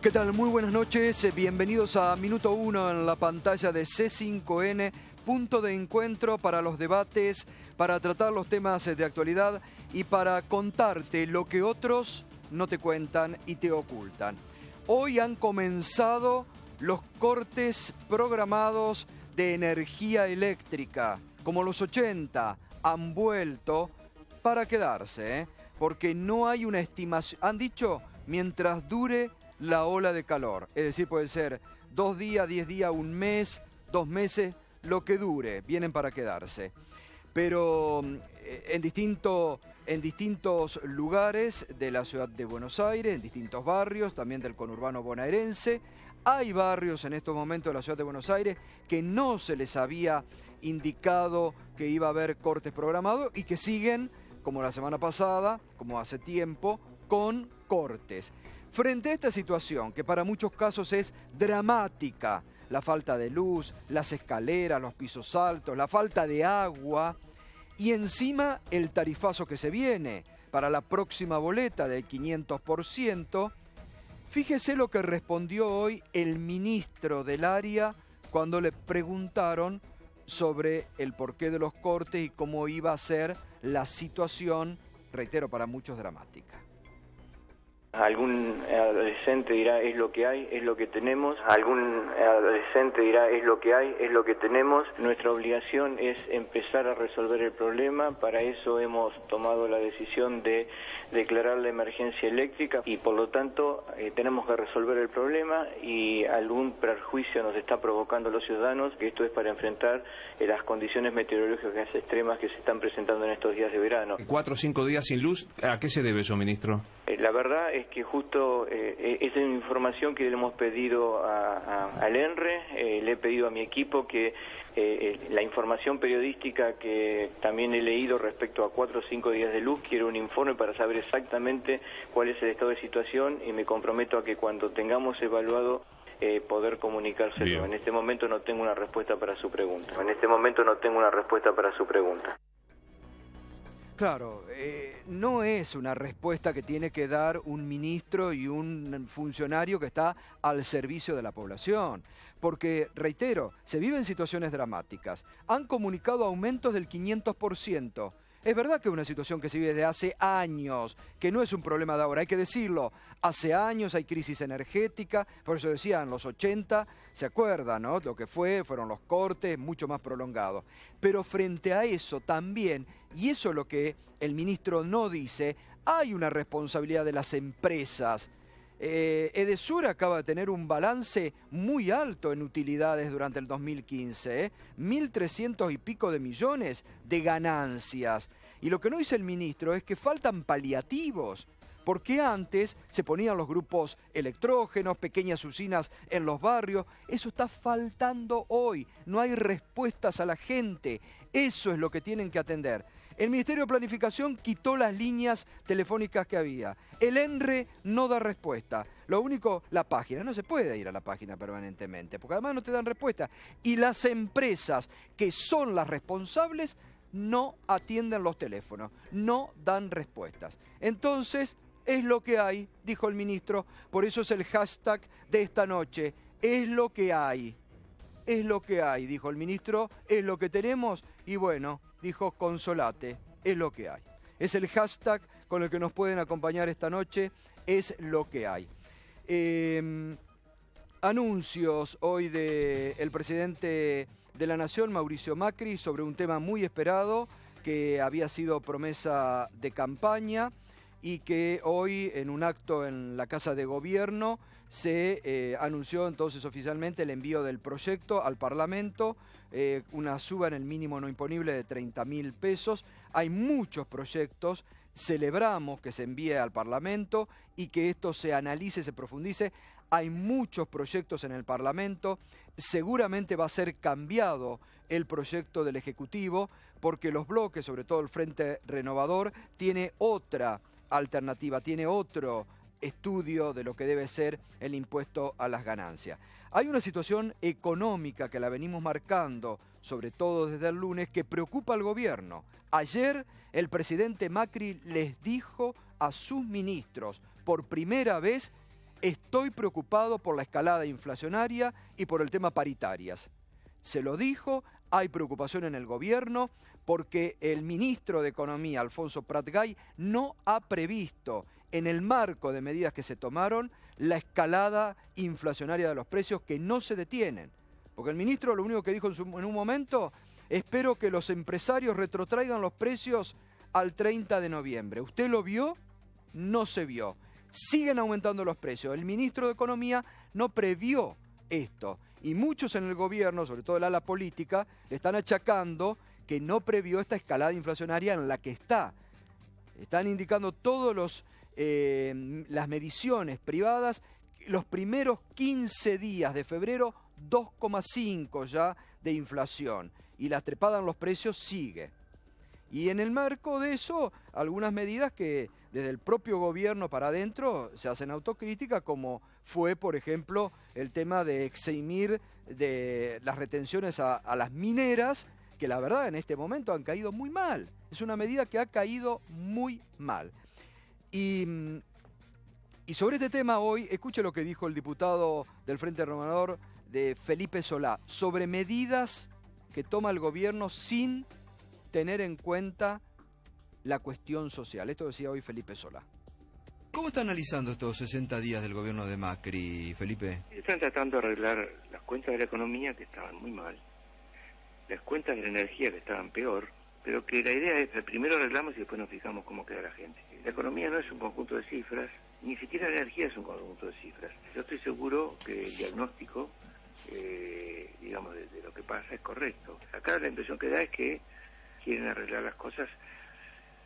¿Qué tal? Muy buenas noches. Bienvenidos a Minuto 1 en la pantalla de C5N, punto de encuentro para los debates, para tratar los temas de actualidad y para contarte lo que otros no te cuentan y te ocultan. Hoy han comenzado los cortes programados de energía eléctrica. Como los 80, han vuelto para quedarse, porque no hay una estimación. Han dicho, mientras dure la ola de calor, es decir, puede ser 2 días, 10 días, 1 mes, 2 meses, lo que dure, vienen para quedarse. Pero en distintos lugares de la ciudad de Buenos Aires, en distintos barrios, también del conurbano bonaerense, hay barrios en estos momentos de la ciudad de Buenos Aires que no se les había indicado que iba a haber cortes programados y que siguen, como la semana pasada, como hace tiempo, con cortes. Frente a esta situación, que para muchos casos es dramática, la falta de luz, las escaleras, los pisos altos, la falta de agua y encima el tarifazo que se viene para la próxima boleta del 500%, fíjese lo que respondió hoy el ministro del área cuando le preguntaron sobre el porqué de los cortes y cómo iba a ser la situación, reitero, para muchos dramática. Algún adolescente dirá, es lo que hay, es lo que tenemos. Algún adolescente dirá, es lo que hay, es lo que tenemos. Nuestra obligación es empezar a resolver el problema. Para eso hemos tomado la decisión de declarar la emergencia eléctrica y por lo tanto tenemos que resolver el problema y algún perjuicio nos está provocando a los ciudadanos, que esto es para enfrentar las condiciones meteorológicas extremas que se están presentando en estos días de verano. 4 o 5 días sin luz, ¿a qué se debe eso, ministro? La verdad es que justo esa es una información que le hemos pedido al ENRE, le he pedido a mi equipo que la información periodística que también he leído respecto a 4 o 5 días de luz, quiero un informe para saber exactamente cuál es el estado de situación y me comprometo a que cuando tengamos evaluado poder comunicárselo. Bien. En este momento no tengo una respuesta para su pregunta. Claro, no es una respuesta que tiene que dar un ministro y un funcionario que está al servicio de la población. Porque, reitero, se viven situaciones dramáticas. Han comunicado aumentos del 500%. Es verdad que es una situación que se vive desde hace años, que no es un problema de ahora, hay que decirlo. Hace años hay crisis energética, por eso decía, en los 80, ¿se acuerdan, no? Lo que fueron los cortes mucho más prolongados. Pero frente a eso también, y eso es lo que el ministro no dice, hay una responsabilidad de las empresas. Edesur acaba de tener un balance muy alto en utilidades durante el 2015, 1.300 y pico de millones de ganancias. Y lo que no dice el ministro es que faltan paliativos, porque antes se ponían los grupos electrógenos, pequeñas usinas en los barrios. Eso está faltando hoy, no hay respuestas a la gente, eso es lo que tienen que atender. El Ministerio de Planificación quitó las líneas telefónicas que había. El ENRE no da respuesta. Lo único, la página. No se puede ir a la página permanentemente, porque además no te dan respuesta. Y las empresas que son las responsables no atienden los teléfonos, no dan respuestas. Entonces, es lo que hay, dijo el ministro. Por eso es el hashtag de esta noche. Es lo que hay. Es lo que hay, dijo el ministro. Es lo que tenemos. Y bueno, dijo, consolate, es lo que hay. Es el hashtag con el que nos pueden acompañar esta noche, es lo que hay. Anuncios hoy del presidente de la Nación, Mauricio Macri, sobre un tema muy esperado que había sido promesa de campaña y que hoy en un acto en la Casa de Gobierno se anunció entonces oficialmente el envío del proyecto al Parlamento, una suba en el mínimo no imponible de 30.000 pesos. Hay muchos proyectos, celebramos que se envíe al Parlamento y que esto se analice, se profundice. Hay muchos proyectos en el Parlamento, seguramente va a ser cambiado el proyecto del Ejecutivo porque los bloques, sobre todo el Frente Renovador, tiene otra alternativa, tiene otro estudio de lo que debe ser el impuesto a las ganancias. Hay una situación económica que la venimos marcando, sobre todo desde el lunes, que preocupa al gobierno. Ayer el presidente Macri les dijo a sus ministros, por primera vez, Estoy preocupado por la escalada inflacionaria y por el tema paritarias. Se lo dijo, hay preocupación en el gobierno porque el ministro de Economía, Alfonso Prat-Gay, no ha previsto en el marco de medidas que se tomaron la escalada inflacionaria de los precios que no se detienen. Porque el ministro lo único que dijo en un momento, espero que los empresarios retrotraigan los precios al 30 de noviembre. ¿Usted lo vio? No se vio. Siguen aumentando los precios. El ministro de Economía no previó esto. Y muchos en el gobierno, sobre todo el ala política, le están achacando que no previó esta escalada inflacionaria en la que está. Están indicando todas las mediciones privadas. Los primeros 15 días de febrero, 2,5 ya de inflación. Y la trepada en los precios sigue. Y en el marco de eso, algunas medidas que desde el propio gobierno para adentro se hacen autocrítica, como fue, por ejemplo, el tema de eximir de las retenciones a las mineras, que la verdad en este momento han caído muy mal. Es una medida que ha caído muy mal. Y sobre este tema hoy, escuche lo que dijo el diputado del Frente Renovador, de Felipe Solá, sobre medidas que toma el gobierno sin tener en cuenta la cuestión social. Esto decía hoy Felipe Solá. ¿Cómo está analizando estos 60 días del gobierno de Macri, Felipe? Están tratando de arreglar las cuentas de la economía, que estaban muy mal, las cuentas de la energía, que estaban peor, pero que la idea es, primero arreglamos y después nos fijamos cómo queda la gente. La economía no es un conjunto de cifras, ni siquiera la energía es un conjunto de cifras. Yo estoy seguro que el diagnóstico, digamos, de lo que pasa es correcto. Acá la impresión que da es que quieren arreglar las cosas,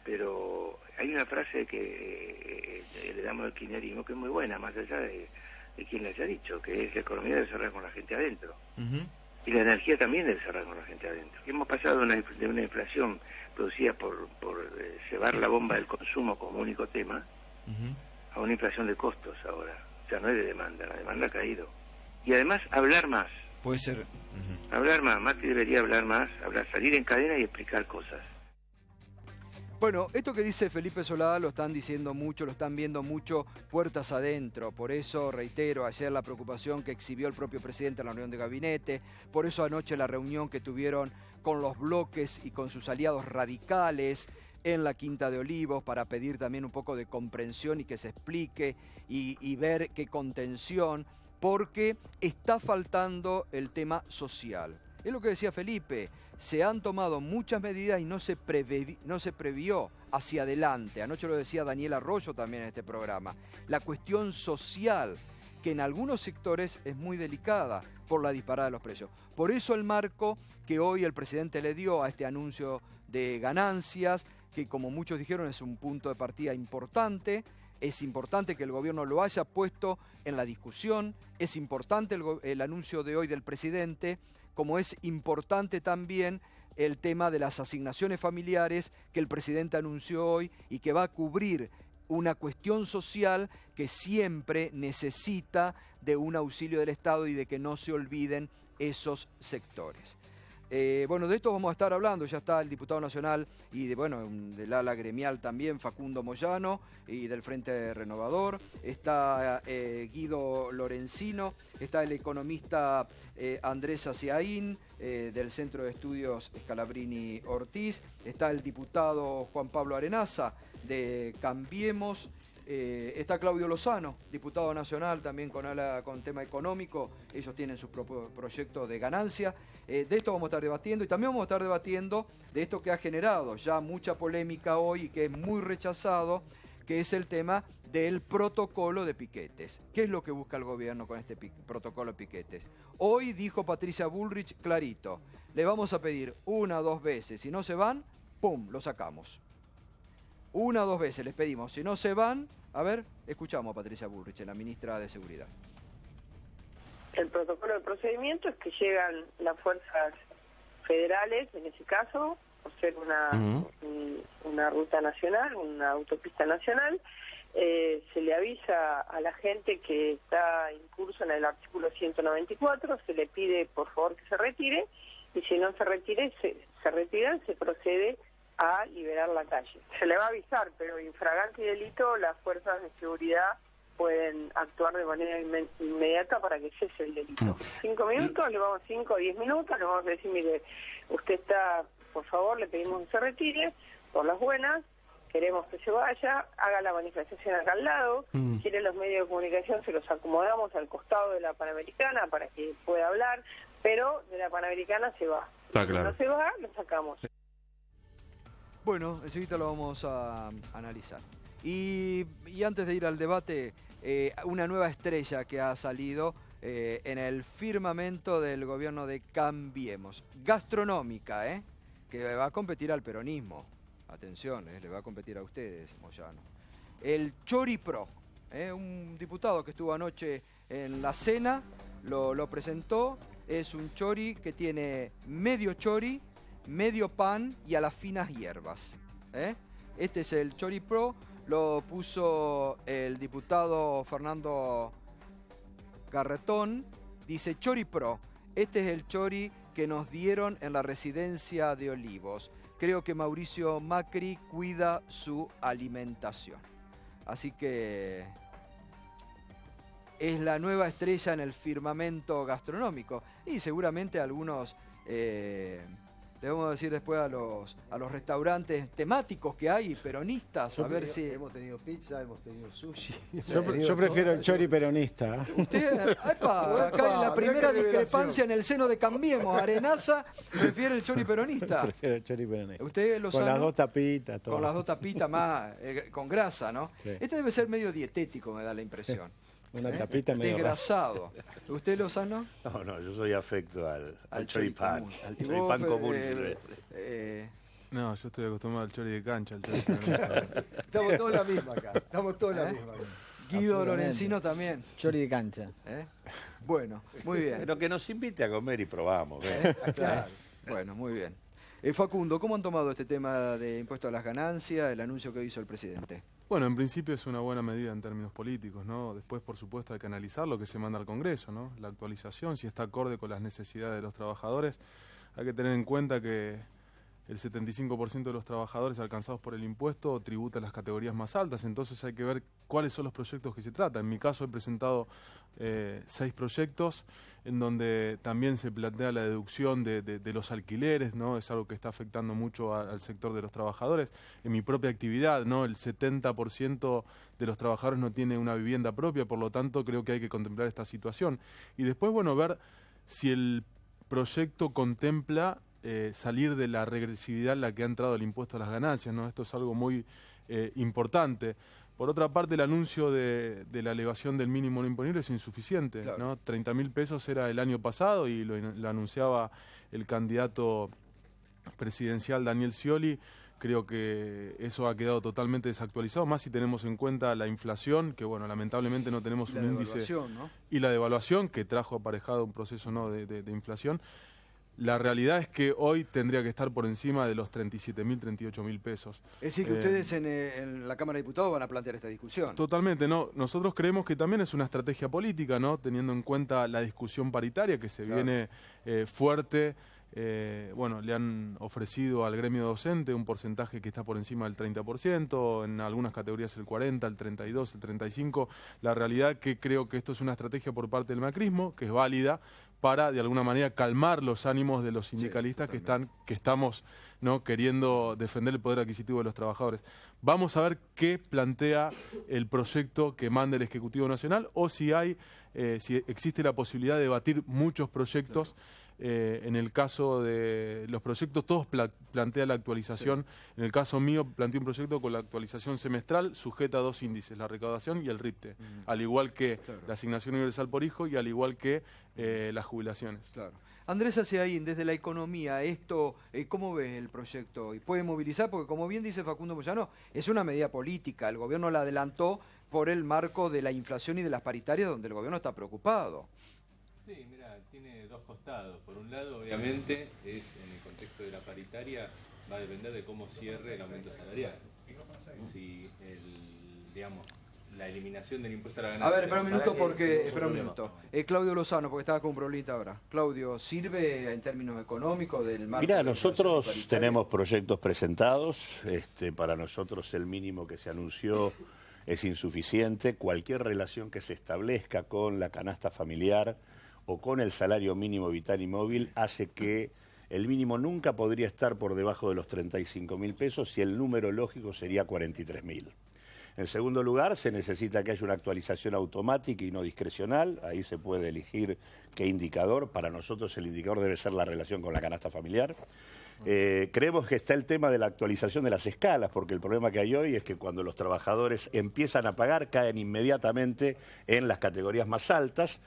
pero hay una frase que le damos al kirchnerismo que es muy buena, más allá de quien le haya dicho, que es: la economía debe cerrar con la gente adentro. Y la energía también debe cerrar con la gente adentro. Hemos pasado de una inflación producida por llevar la bomba del consumo como único tema, a una inflación de costos ahora. O sea, no es de demanda, la demanda ha caído. Y además, hablar más. Puede ser. Hablar más, Macri debería hablar más, salir en cadena y explicar cosas. Bueno, esto que dice Felipe Solá lo están diciendo mucho, lo están viendo mucho puertas adentro. Por eso, reitero, ayer la preocupación que exhibió el propio presidente en la reunión de gabinete, por eso anoche la reunión que tuvieron con los bloques y con sus aliados radicales en la Quinta de Olivos para pedir también un poco de comprensión y que se explique y ver qué contención, porque está faltando el tema social. Es lo que decía Felipe, se han tomado muchas medidas y no se previó hacia adelante. Anoche lo decía Daniel Arroyo también en este programa. La cuestión social, que en algunos sectores es muy delicada por la disparada de los precios. Por eso el marco que hoy el presidente le dio a este anuncio de ganancias, que como muchos dijeron es un punto de partida importante. Es importante que el gobierno lo haya puesto en la discusión, es importante el anuncio de hoy del presidente, como es importante también el tema de las asignaciones familiares que el presidente anunció hoy y que va a cubrir una cuestión social que siempre necesita de un auxilio del Estado y de que no se olviden esos sectores. Bueno, de esto vamos a estar hablando, ya está el diputado nacional y del ala gremial también, Facundo Moyano, y del Frente Renovador, está Guido Lorenzino, está el economista Andrés Aciaín, del Centro de Estudios Scalabrini Ortiz, está el diputado Juan Pablo Arenaza de Cambiemos, está Claudio Lozano, diputado nacional también con tema económico. Ellos tienen sus propios proyectos de ganancia. De esto vamos a estar debatiendo y también vamos a estar debatiendo de esto que ha generado ya mucha polémica hoy y que es muy rechazado, que es el tema del protocolo de piquetes. ¿Qué es lo que busca el gobierno con este protocolo de piquetes? Hoy dijo Patricia Bullrich clarito, le vamos a pedir 1 o 2 veces, si no se van, ¡pum!, lo sacamos. 1 o 2 veces les pedimos, si no se van, a ver, escuchamos a Patricia Bullrich, la ministra de Seguridad. El protocolo de procedimiento es que llegan las fuerzas federales, en ese caso, por ser una ruta nacional, una autopista nacional, se le avisa a la gente que está incurso en el artículo 194, se le pide por favor que se retire, y si no se retiran, se procede a liberar la calle. Se le va a avisar, pero infragante y delito las fuerzas de seguridad pueden actuar de manera inmediata para que cese el delito. 5 minutos, le vamos 5 o 10 minutos, le vamos a decir, mire, usted está, por favor, le pedimos que se retire, por las buenas, queremos que se vaya, haga la manifestación acá al lado, quiere los medios de comunicación, se los acomodamos al costado de la Panamericana para que pueda hablar, pero de la Panamericana se va. Está claro. Si no se va, lo sacamos. Bueno, enseguida lo vamos a analizar. Y antes de ir al debate, una nueva estrella que ha salido en el firmamento del gobierno de Cambiemos. Gastronómica, que va a competir al peronismo. Atención, le va a competir a ustedes, Moyano. El Chori Pro, un diputado que estuvo anoche en la cena, lo presentó. Es un chori que tiene medio chori, medio pan y a las finas hierbas. Este es el Chori Pro, lo puso el diputado Fernando Garretón. Dice Chori Pro, este es el chori que nos dieron en la residencia de Olivos. Creo que Mauricio Macri cuida su alimentación. Así que es la nueva estrella en el firmamento gastronómico. Y seguramente algunos, le vamos a decir después a los restaurantes temáticos que hay, peronistas, si... Hemos tenido pizza, hemos tenido sushi. Yo prefiero el chori peronista. Usted, acá hay la primera discrepancia en el seno de Cambiemos. Arenaza prefiere el chori peronista. Prefiero el chori peronista. Usted lo Con las 2 tapitas. Todo. Con las 2 tapitas más, con grasa, ¿no? Sí. Este debe ser medio dietético, me da la impresión. Una tapita medio desgrasado. ¿Usted, Lozano? No, yo soy afecto al choripán. Al choripán común. No, yo estoy acostumbrado al chori de cancha. Estamos todos la misma acá. Estamos todos la misma. Guido Lorenzino también. Chori de cancha. Bueno, muy bien. Pero que nos invite a comer y probamos. Claro. Bueno, muy bien. Facundo, ¿cómo han tomado este tema de impuesto a las ganancias, el anuncio que hizo el presidente? Bueno, en principio es una buena medida en términos políticos, ¿no? Después, por supuesto, hay que analizar lo que se manda al Congreso, ¿no? La actualización, si está acorde con las necesidades de los trabajadores. Hay que tener en cuenta que el 75% de los trabajadores alcanzados por el impuesto tributa las categorías más altas, entonces hay que ver cuáles son los proyectos que se tratan. En mi caso he presentado 6 proyectos en donde también se plantea la deducción de los alquileres, ¿no? Es algo que está afectando mucho al sector de los trabajadores. En mi propia actividad, ¿no? El 70% de los trabajadores no tiene una vivienda propia, por lo tanto creo que hay que contemplar esta situación. Y después, bueno, ver si el proyecto contempla salir de la regresividad en la que ha entrado el impuesto a las ganancias, ¿no? Esto es algo muy importante. Por otra parte, el anuncio de la elevación del mínimo no imponible es insuficiente, claro, ¿no? 30.000 pesos era el año pasado y lo anunciaba el candidato presidencial Daniel Scioli. Creo que eso ha quedado totalmente desactualizado, más si tenemos en cuenta la inflación, que bueno, lamentablemente no tenemos un índice, ¿no? Y la devaluación, que trajo aparejado un proceso, ¿no?, de inflación. La realidad es que hoy tendría que estar por encima de los 37.000, 38.000 pesos. Es decir, que ustedes en la Cámara de Diputados van a plantear esta discusión. Totalmente, no. Nosotros creemos que también es una estrategia política, ¿no? Teniendo en cuenta la discusión paritaria que se viene fuerte. Bueno, le han ofrecido al gremio docente un porcentaje que está por encima del 30%, en algunas categorías el 40%, el 32%, el 35%. La realidad es que creo que esto es una estrategia por parte del macrismo, que es válida, para de alguna manera calmar los ánimos de los sindicalistas que estamos, ¿no?, queriendo defender el poder adquisitivo de los trabajadores. Vamos a ver qué plantea el proyecto que manda el Ejecutivo Nacional o si existe la posibilidad de debatir muchos proyectos. En el caso de los proyectos, todos plantean la actualización. En el caso mío, planteé un proyecto con la actualización semestral sujeta a 2 índices, la recaudación y el RIPTE, al igual que la asignación universal por hijo y al igual que las jubilaciones. Claro. Andrés Aceaín, desde la economía, esto, ¿cómo ves el proyecto? ¿Y puede movilizar? Porque como bien dice Facundo Moyano, es una medida política. El gobierno la adelantó por el marco de la inflación y de las paritarias, donde el gobierno está preocupado. Sí, mira, tiene 2 costados. Por un lado, obviamente, es en el contexto de la paritaria, va a depender de cómo cierre el aumento salarial. Si la eliminación del impuesto a la ganancia... A ver, espera un minuto, Claudio Lozano, porque estaba con un problemita ahora. Claudio, ¿sirve en términos económicos del marco? Mira, nosotros tenemos proyectos presentados. Para nosotros el mínimo que se anunció es insuficiente. Cualquier relación que se establezca con la canasta familiar o con el salario mínimo vital y móvil hace que el mínimo nunca podría estar por debajo de los 35.000 pesos y el número lógico sería 43.000. En segundo lugar, se necesita que haya una actualización automática y no discrecional. Ahí se puede elegir qué indicador. Para nosotros el indicador debe ser la relación con la canasta familiar. Creemos que está el tema de la actualización de las escalas, porque el problema que hay hoy es que cuando los trabajadores empiezan a pagar, caen inmediatamente en las categorías más altas.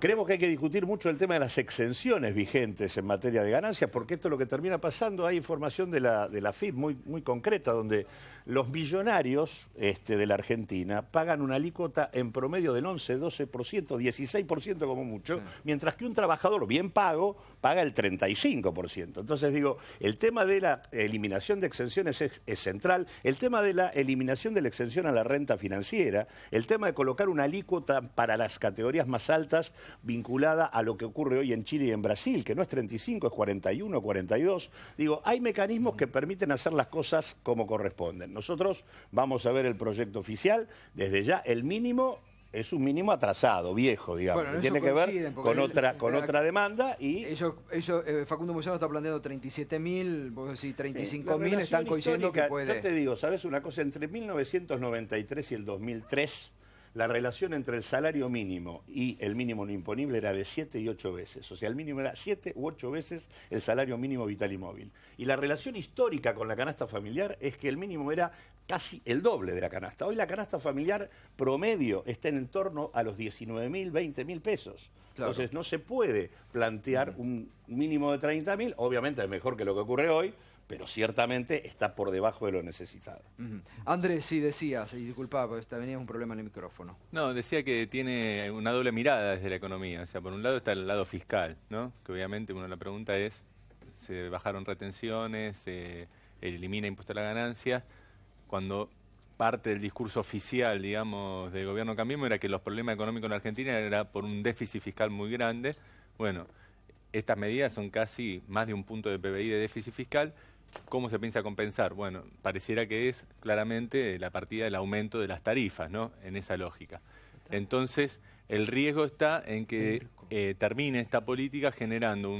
Creemos que hay que discutir mucho el tema de las exenciones vigentes en materia de ganancias, porque esto es lo que termina pasando. Hay información de la AFIP muy concreta, donde los millonarios de la Argentina pagan una alícuota en promedio del 11, 12%, 16% como mucho, mientras que un trabajador bien pago paga el 35%. Entonces digo, el tema de la eliminación de exenciones es central, el tema de la eliminación de la exención a la renta financiera, el tema de colocar una alícuota para las categorías más altas vinculada a lo que ocurre hoy en Chile y en Brasil, que no es 35, es 41, 42. Digo, hay mecanismos que permiten hacer las cosas como corresponden. Nosotros vamos a ver el proyecto oficial. Desde ya el mínimo es un mínimo atrasado, viejo, digamos, bueno, que tiene que ver con otra demanda. Y Facundo Moyano está planteando 37.000, vos decís 35.000, están coincidiendo que puede. Yo te digo, ¿sabes una cosa? Entre 1993 y el 2003, la relación entre el salario mínimo y el mínimo no imponible era de 7 y 8 veces. O sea, el mínimo era 7 u 8 veces el salario mínimo vital y móvil. Y la relación histórica con la canasta familiar es que el mínimo era casi el doble de la canasta. Hoy la canasta familiar promedio está en torno a los 19.000, 20.000 pesos. Claro. Entonces no se puede plantear un mínimo de 30.000. Obviamente es mejor que lo que ocurre hoy, pero ciertamente está por debajo de lo necesitado. Andrés, sí decías, y disculpa, porque venía un problema en el micrófono. No, decía que tiene una doble mirada desde la economía. O sea, por un lado está el lado fiscal, ¿no? Que obviamente la pregunta es, se bajaron retenciones, se elimina impuesto a la ganancia, cuando parte del discurso oficial, digamos, del gobierno Cambiemos era que los problemas económicos en Argentina era por un déficit fiscal muy grande. Bueno, estas medidas son casi más de un punto de PBI de déficit fiscal. ¿Cómo se piensa compensar? Bueno, pareciera que es claramente la partida del aumento de las tarifas, ¿no? En esa lógica. Entonces, el riesgo está en que termine esta política generando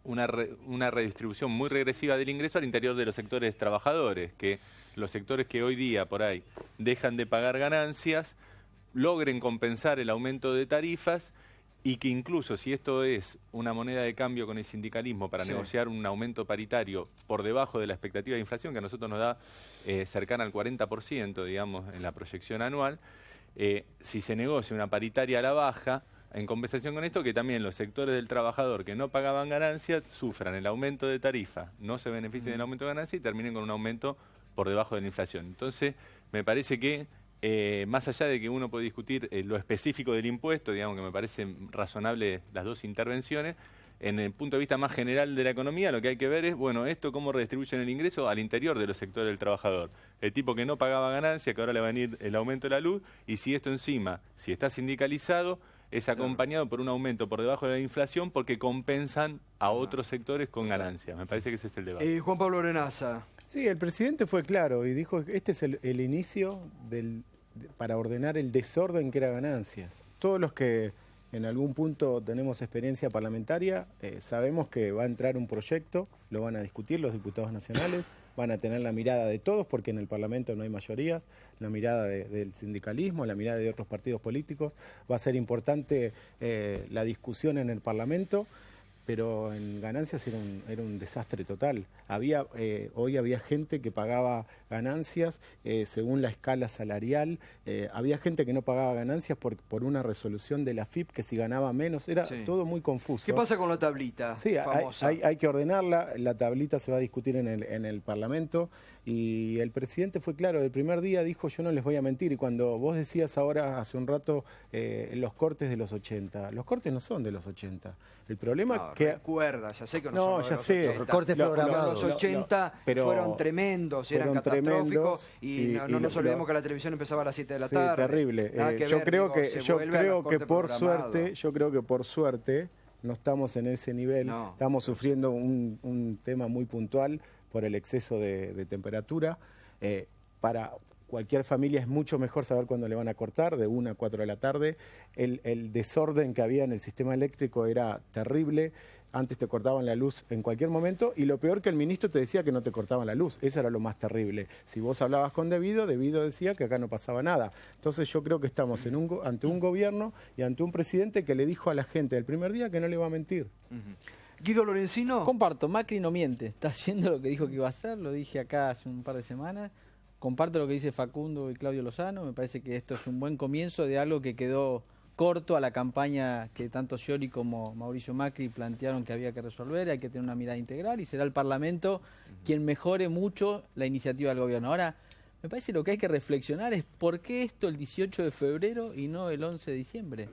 una redistribución muy regresiva del ingreso al interior de los sectores trabajadores, que los sectores que hoy día por ahí dejan de pagar ganancias, logren compensar el aumento de tarifas. Y que incluso si esto es una moneda de cambio con el sindicalismo para negociar un aumento paritario por debajo de la expectativa de inflación, que a nosotros nos da cercana al 40%, digamos, en la proyección anual, si se negocia una paritaria a la baja, en compensación con esto, que también los sectores del trabajador que no pagaban ganancias sufran el aumento de tarifa, no se beneficien del aumento de ganancia y terminen con un aumento por debajo de la inflación. Entonces, me parece que más allá de que uno puede discutir lo específico del impuesto, digamos que me parecen razonables las dos intervenciones, en el punto de vista más general de la economía, lo que hay que ver es, bueno, esto cómo redistribuyen el ingreso al interior de los sectores del trabajador. El tipo que no pagaba ganancia, que ahora le va a venir el aumento de la luz, y si esto encima, si está sindicalizado, es acompañado por un aumento por debajo de la inflación porque compensan a otros sectores con ganancias. Me parece que ese es el debate. Juan Pablo Arenaza. Sí, el presidente fue claro y dijo que este es el inicio para ordenar el desorden que era ganancias. Todos los que en algún punto tenemos experiencia parlamentaria, sabemos que va a entrar un proyecto, lo van a discutir los diputados nacionales, van a tener la mirada de todos, porque en el Parlamento no hay mayorías, la mirada del sindicalismo, la mirada de otros partidos políticos. Va a ser importante la discusión en el Parlamento, pero en ganancias era un desastre total. Hoy había gente que pagaba ganancias según la escala salarial, había gente que no pagaba ganancias por una resolución de la AFIP, que si ganaba menos, era todo muy confuso. ¿Qué pasa con la tablita famosa? Hay que ordenarla, la tablita se va a discutir en el Parlamento, y el presidente fue claro, el primer día dijo, yo no les voy a mentir, y cuando vos decías ahora, hace un rato, los cortes de los 80, los cortes no son de los 80, el problema que... Recuerda, ya sé que no son ya sé, 80. Los cortes programados. Los 80 fueron tremendos, eran catastróficos, y no nos olvidemos que la televisión empezaba a las 7 de la tarde. Terrible. Yo creo que por suerte no estamos en ese nivel, estamos sufriendo un tema muy puntual por el exceso de temperatura. Para cualquier familia es mucho mejor saber cuándo le van a cortar, de 1 a 4 de la tarde. El desorden que había en el sistema eléctrico era terrible. Antes te cortaban la luz en cualquier momento y lo peor que el ministro te decía que no te cortaban la luz. Eso era lo más terrible. Si vos hablabas con Devido decía que acá no pasaba nada. Entonces yo creo que estamos ante un gobierno y ante un presidente que le dijo a la gente el primer día que no le va a mentir. Guido Lorenzino. Comparto, Macri no miente. Está haciendo lo que dijo que iba a hacer. Lo dije acá hace un par de semanas. Comparto lo que dice Facundo y Claudio Lozano. Me parece que esto es un buen comienzo de algo que quedó corto a la campaña que tanto Scioli como Mauricio Macri plantearon que había que resolver. Hay que tener una mirada integral y será el Parlamento quien mejore mucho la iniciativa del gobierno. Ahora, me parece que lo que hay que reflexionar es por qué esto el 18 de febrero y no el 11 de diciembre.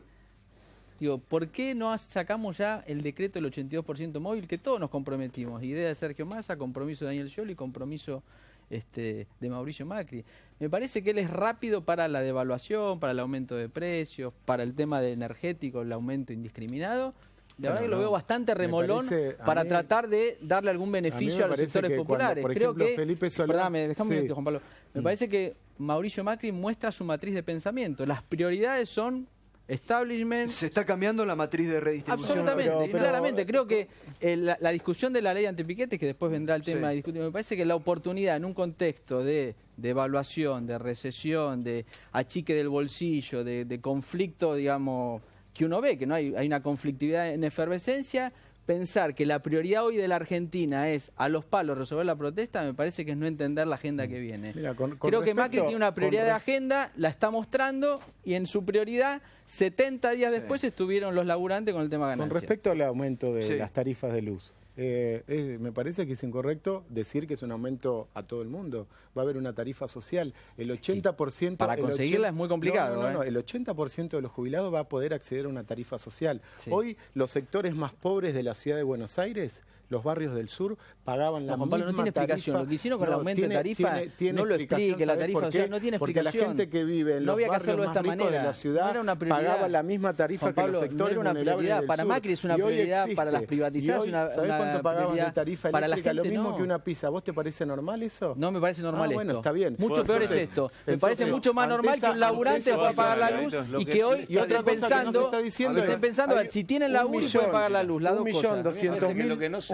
Digo, ¿por qué no sacamos ya el decreto del 82% móvil que todos nos comprometimos? Idea de Sergio Massa, compromiso de Daniel Scioli, compromiso de Mauricio Macri. Me parece que él es rápido para la devaluación, para el aumento de precios, para el tema de energético, el aumento indiscriminado. La verdad que lo veo bastante remolón para tratar de darle algún beneficio a los sectores populares. Creo que, Felipe Solá, perdóname, déjame un minuto, Juan Pablo. Me parece que Mauricio Macri muestra su matriz de pensamiento. Las prioridades son establishment. Se está cambiando la matriz de redistribución. Absolutamente, claramente. Creo que la discusión de la ley antipiquetes, que después vendrá el tema de discutir, me parece que la oportunidad en un contexto de evaluación, de recesión, de achique del bolsillo, de conflicto, digamos, que uno ve, que no hay una conflictividad en efervescencia, pensar que la prioridad hoy de la Argentina es a los palos resolver la protesta, me parece que es no entender la agenda que viene. Mira, creo que Macri tiene una prioridad de agenda, la está mostrando, y en su prioridad, 70 días después estuvieron los laburantes con el tema ganancia. Con respecto al aumento de las tarifas de luz, me parece que es incorrecto decir que es un aumento a todo el mundo. Va a haber una tarifa social. El 80%... Para conseguirla es muy complicado. No, el 80% de los jubilados va a poder acceder a una tarifa social. Hoy los sectores más pobres de la ciudad de Buenos Aires, los barrios del sur, pagaban la misma tarifa. No tiene explicación. Lo que hicieron con el aumento de tarifa, no lo explique, la tarifa social no tiene explicación. Porque la gente que vive en los barrios más ricos de la ciudad pagaba la misma tarifa que los sectores vulnerables del sur. Para Macri es una prioridad, para las privatizadas es una ¿sabés cuánto pagaban de tarifa para eléctrica? La gente, lo mismo que una pizza. ¿Vos te parece normal eso? No me parece normal esto. Bueno, está bien. Mucho peor es esto. Me parece mucho más normal que un laburante pueda pagar la luz y que hoy estén pensando, a ver, si tienen laburo y pueden pagar la luz. Las dos cosas.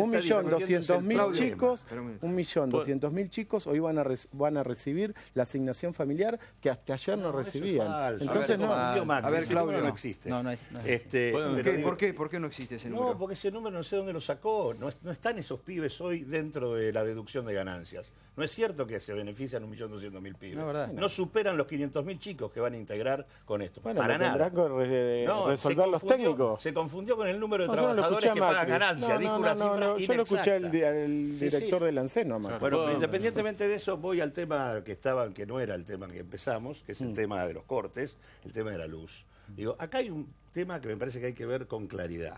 1.200.000 chicos hoy van a recibir la asignación familiar que hasta ayer no recibían. Entonces a ver, Claudio, no existe. No existe. ¿Por qué no existe ese número? No, porque ese número no sé dónde lo sacó. No están esos pibes hoy dentro de la deducción de ganancias. No es cierto que se benefician 1.200.000 pibes. No superan los 500.000 chicos que van a integrar con esto. Bueno, para nada. Resolver los técnicos. Se confundió con el número de trabajadores que pagan ganancias. Dijo una cifra inexacta. Yo lo escuché al director del ANSES, Bueno, independientemente de eso, voy al tema que no era el tema que empezamos, que es el tema de los cortes, el tema de la luz. Digo, acá hay un tema que me parece que hay que ver con claridad.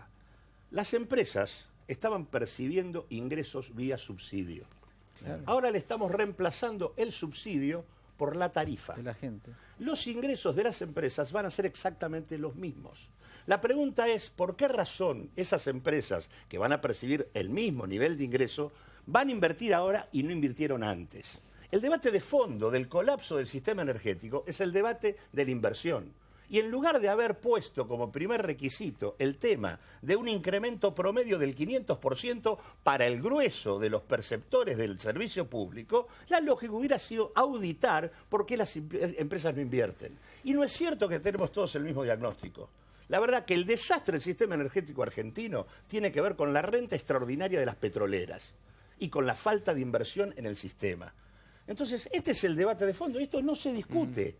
Las empresas estaban percibiendo ingresos vía subsidio. Claro. Ahora le estamos reemplazando el subsidio por la tarifa. De la gente. Los ingresos de las empresas van a ser exactamente los mismos. La pregunta es, ¿por qué razón esas empresas que van a percibir el mismo nivel de ingreso van a invertir ahora y no invirtieron antes? El debate de fondo del colapso del sistema energético es el debate de la inversión. Y en lugar de haber puesto como primer requisito el tema de un incremento promedio del 500% para el grueso de los perceptores del servicio público, la lógica hubiera sido auditar por qué las empresas no invierten. Y no es cierto que tenemos todos el mismo diagnóstico. La verdad que el desastre del sistema energético argentino tiene que ver con la renta extraordinaria de las petroleras y con la falta de inversión en el sistema. Entonces, este es el debate de fondo y esto no se discute.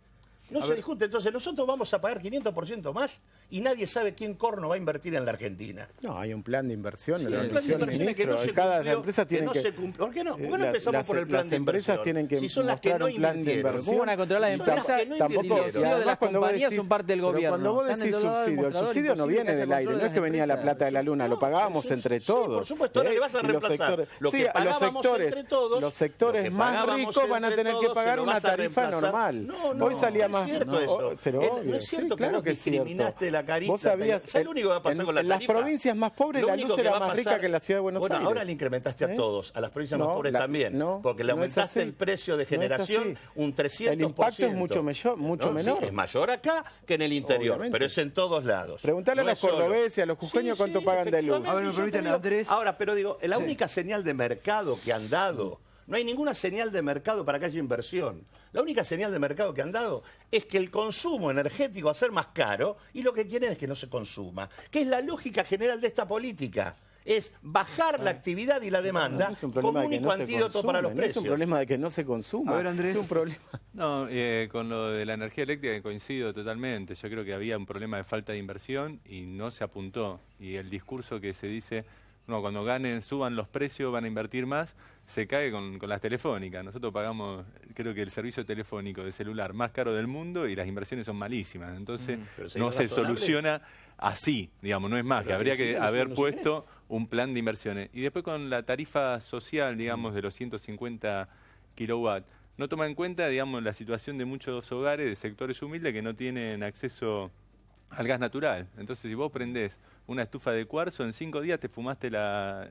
No se discute. Entonces, nosotros vamos a pagar 500% más y nadie sabe quién corno va a invertir en la Argentina. No, hay un plan de inversión. Sí, el plan de inversión que no se cada empresa tiene que... ¿Por qué no? ¿Por qué no empezamos por el plan de inversión? Las empresas tienen que si son las que no invirtieron. ¿Cómo van a controlar las empresas? Tampoco. El subsidio de las compañías son parte del gobierno. Cuando vos decís subsidio, el subsidio no viene del aire. No es que venía la plata de la luna, lo pagábamos entre todos. Por supuesto, ahora le vas a reemplazar. Lo que pagábamos entre todos. Los sectores más ricos van a tener que pagar una tarifa normal. Hoy salía más... es cierto eso. Pero obvio, no es cierto sí, que claro vos que es cierto. discriminaste la carita. Vos sabías... ¿Sabes lo único que va a pasar con la tarifa? En las provincias más pobres la luz era más rica que en la ciudad de Buenos Aires. Bueno, ahora le incrementaste a todos, a las provincias más pobres también. Porque le aumentaste el precio de generación un 300%. El impacto es mucho menor. Sí, es mayor acá que en el interior, pero es en todos lados. Preguntale a los cordobeses, a los jujeños cuánto pagan de luz. A ver, me permiten, Andrés. Ahora, pero digo, la única señal de mercado que han dado, no hay ninguna señal de mercado para que haya inversión. La única señal de mercado que han dado es que el consumo energético va a ser más caro y lo que quieren es que no se consuma, que es la lógica general de esta política. Es bajar la actividad y la demanda como único antídoto para los precios. No es un problema de que no se consuma. A ver, Andrés. Es un problema. No, con lo de la energía eléctrica coincido totalmente. Yo creo que había un problema de falta de inversión y no se apuntó. Y el discurso que se dice, no, cuando suban los precios, van a invertir más, se cae con las telefónicas. Nosotros pagamos, creo que el servicio telefónico de celular más caro del mundo y las inversiones son malísimas. Entonces, no se soluciona así, digamos, no es más, que habría que haber puesto un plan de inversiones. Y después con la tarifa social, digamos, de los 150 kilowatts, no toma en cuenta, digamos, la situación de muchos hogares de sectores humildes que no tienen acceso al gas natural. Entonces, si vos prendés una estufa de cuarzo, en 5 días te fumaste la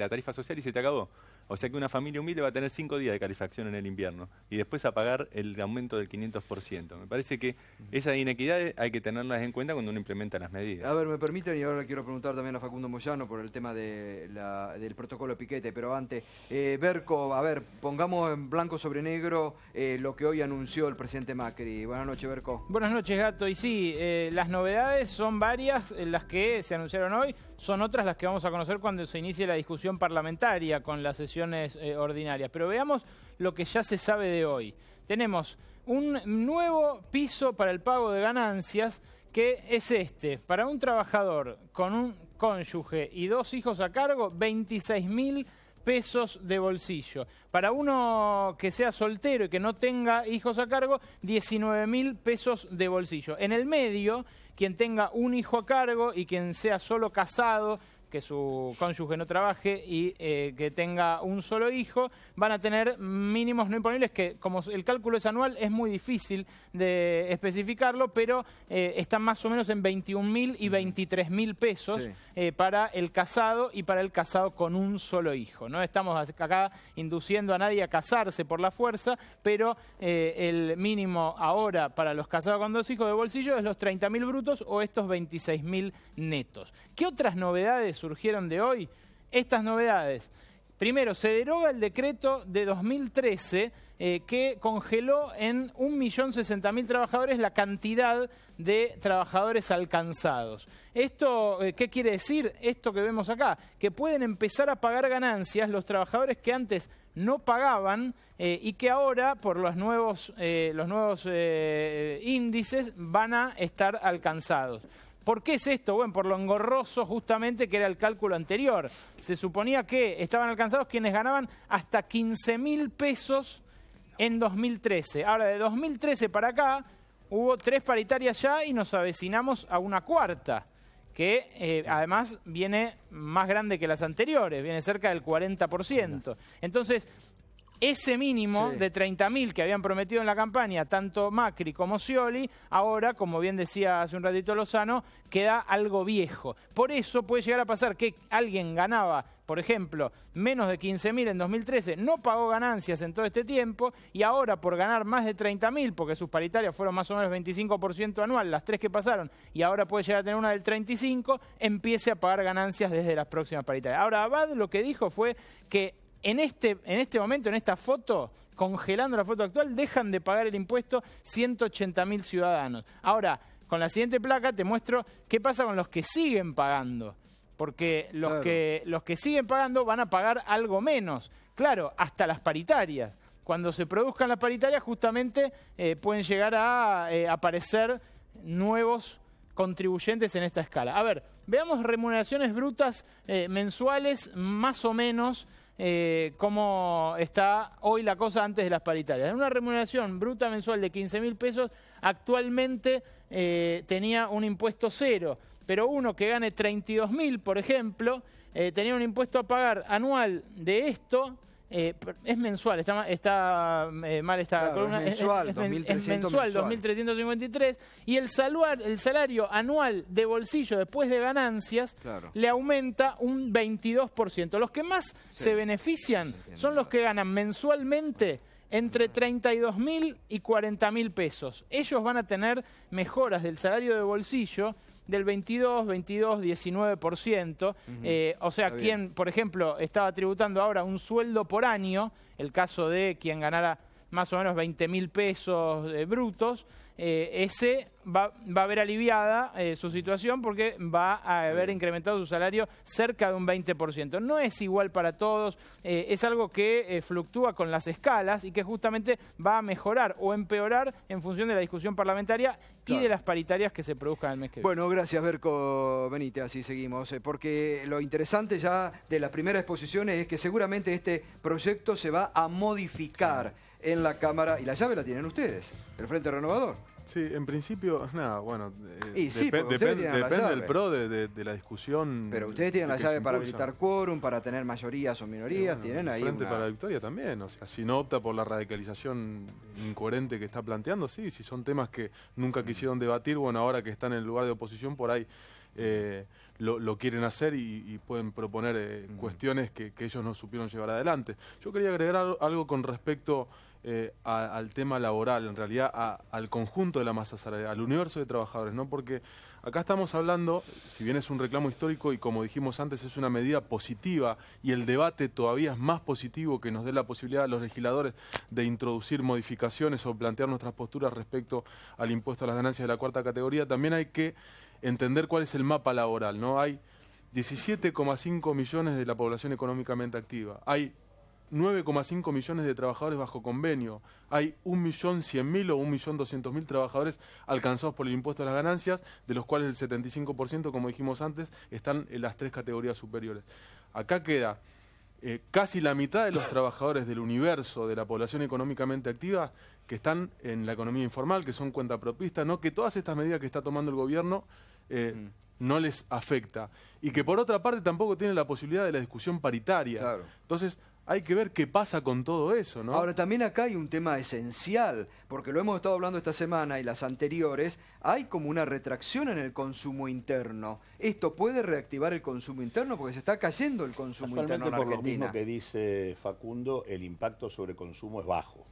tarifa social y se te acabó. O sea que una familia humilde va a tener 5 días de calefacción en el invierno y después a pagar el aumento del 500%. Me parece que esas inequidades hay que tenerlas en cuenta cuando uno implementa las medidas. A ver, me permiten, y ahora le quiero preguntar también a Facundo Moyano por el tema del protocolo Piquete, pero antes, Berco, a ver, pongamos en blanco sobre negro lo que hoy anunció el presidente Macri. Buenas noches, Berco. Buenas noches, Gato. Y sí, las novedades son varias, las que se anunciaron hoy, son otras las que vamos a conocer cuando se inicie la discusión parlamentaria con las sesiones ordinarias. Pero veamos lo que ya se sabe de hoy. Tenemos un nuevo piso para el pago de ganancias, que es este. Para un trabajador con un cónyuge y 2 hijos a cargo, 26.000 pesos de bolsillo. Para uno que sea soltero y que no tenga hijos a cargo, 19.000 pesos de bolsillo. En el medio, quien tenga un hijo a cargo y quien sea solo casado, que su cónyuge no trabaje y que tenga un solo hijo, van a tener mínimos no imponibles que, como el cálculo es anual, es muy difícil de especificarlo, pero están más o menos en 21.000 y 23.000 pesos para el casado y para el casado con un solo hijo. No estamos acá induciendo a nadie a casarse por la fuerza, pero el mínimo ahora para los casados con 2 hijos de bolsillo es los 30.000 brutos o estos 26.000 netos. ¿Qué otras novedades surgieron de hoy? Estas novedades. Primero, se deroga el decreto de 2013 que congeló en 1.060.000 trabajadores la cantidad de trabajadores alcanzados. ¿Esto qué quiere decir? Esto que vemos acá, que pueden empezar a pagar ganancias los trabajadores que antes no pagaban y que ahora, por los nuevos índices, van a estar alcanzados. ¿Por qué es esto? Bueno, por lo engorroso justamente que era el cálculo anterior. Se suponía que estaban alcanzados quienes ganaban hasta 15.000 pesos en 2013. Ahora, de 2013 para acá, hubo 3 paritarias ya y nos avecinamos a una cuarta, que además viene más grande que las anteriores, viene cerca del 40%. Entonces, ese mínimo de 30.000 que habían prometido en la campaña, tanto Macri como Scioli, ahora, como bien decía hace un ratito Lozano, queda algo viejo. Por eso puede llegar a pasar que alguien ganaba, por ejemplo, menos de 15.000 en 2013, no pagó ganancias en todo este tiempo, y ahora por ganar más de 30.000, porque sus paritarias fueron más o menos 25% anual, las 3 que pasaron, y ahora puede llegar a tener una del 35%, empiece a pagar ganancias desde las próximas paritarias. Ahora, Abad lo que dijo fue que en este momento, en esta foto, congelando la foto actual, dejan de pagar el impuesto 180.000 ciudadanos. Ahora, con la siguiente placa te muestro qué pasa con los que siguen pagando. Porque los que siguen pagando van a pagar algo menos. Claro, hasta las paritarias. Cuando se produzcan las paritarias, justamente pueden llegar a aparecer nuevos contribuyentes en esta escala. A ver, veamos remuneraciones brutas mensuales, más o menos, cómo está hoy la cosa antes de las paritarias. En una remuneración bruta mensual de 15.000 pesos, actualmente tenía un impuesto 0, pero uno que gane 32.000, por ejemplo, tenía un impuesto a pagar anual de esto es mensual, está mal esta claro, columna. Es mensual, es mensual, 2.353. Y el salario anual de bolsillo después de ganancias le aumenta un 22%. Los que más se benefician son los que ganan mensualmente entre 32.000 y 40.000 pesos. Ellos van a tener mejoras del salario de bolsillo del 19%. O sea, quien, por ejemplo, estaba tributando ahora un sueldo por año, el caso de quien ganara más o menos 20.000 pesos brutos, ese va a ver aliviada su situación porque va a haber incrementado su salario cerca de un 20%. No es igual para todos, es algo que fluctúa con las escalas y que justamente va a mejorar o empeorar en función de la discusión parlamentaria y de las paritarias que se produzcan el mes que viene. Bueno, gracias Berco Benítez, así seguimos, porque lo interesante ya de la primera exposición es que seguramente este proyecto se va a modificar en la Cámara, y la llave la tienen ustedes, el Frente Renovador. Sí, en principio, nada, bueno, depende del PRO de la discusión. Pero ustedes tienen la llave para habilitar quórum, para tener mayorías o minorías, tienen ahí Frente para la Victoria también, o sea, si no opta por la radicalización incoherente que está planteando, sí, si son temas que nunca quisieron debatir, bueno, ahora que están en el lugar de oposición, por ahí lo quieren hacer y pueden proponer cuestiones que ellos no supieron llevar adelante. Yo quería agregar algo con respecto al tema laboral, en realidad al conjunto de la masa salarial, al universo de trabajadores, ¿no? Porque acá estamos hablando, si bien es un reclamo histórico y como dijimos antes es una medida positiva y el debate todavía es más positivo que nos dé la posibilidad a los legisladores de introducir modificaciones o plantear nuestras posturas respecto al impuesto a las ganancias de la cuarta categoría, también hay que entender cuál es el mapa laboral, ¿no? Hay 17,5 millones de la población económicamente activa, hay 9,5 millones de trabajadores bajo convenio, hay 1.100.000 o 1.200.000 trabajadores alcanzados por el impuesto a las ganancias, de los cuales el 75%, como dijimos antes, están en las 3 categorías superiores. Acá queda casi la mitad de los trabajadores del universo de la población económicamente activa que están en la economía informal, que son cuentapropistas, ¿no? Que todas estas medidas que está tomando el gobierno no les afecta. Y que por otra parte tampoco tienen la posibilidad de la discusión paritaria. Claro. Entonces, hay que ver qué pasa con todo eso, ¿no? Ahora, también acá hay un tema esencial, porque lo hemos estado hablando esta semana y las anteriores, hay como una retracción en el consumo interno. ¿Esto puede reactivar el consumo interno? Porque se está cayendo el consumo interno en por Argentina. lo mismo que dice Facundo, el impacto sobre consumo es bajo.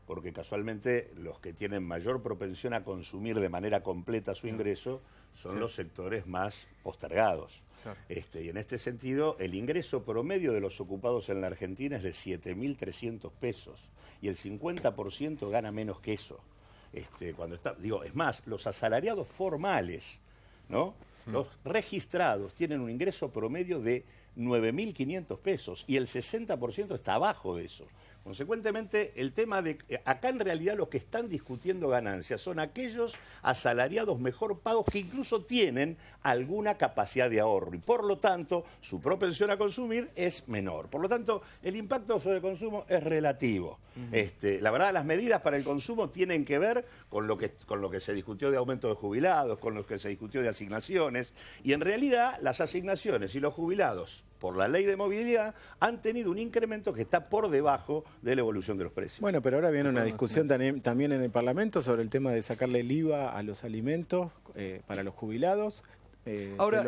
Porque casualmente los que tienen mayor propensión a consumir de manera completa su ingreso son los sectores más postergados. Y en este sentido, el ingreso promedio de los ocupados en la Argentina es de 7.300 pesos y el 50% gana menos que eso. Es más, los asalariados formales, ¿no? Los registrados tienen un ingreso promedio de 9.500 pesos y el 60% está abajo de eso. Consecuentemente, el tema de... Acá en realidad los que están discutiendo ganancias son aquellos asalariados mejor pagos que incluso tienen alguna capacidad de ahorro y por lo tanto su propensión a consumir es menor. Por lo tanto, el impacto sobre el consumo es relativo. La verdad, las medidas para el consumo tienen que ver con lo que se discutió de aumento de jubilados, con lo que se discutió de asignaciones y en realidad las asignaciones y los jubilados por la ley de movilidad, han tenido un incremento que está por debajo de la evolución de los precios. Bueno, pero ahora viene una discusión también en el Parlamento sobre el tema de sacarle el IVA a los alimentos para los jubilados. Ahora,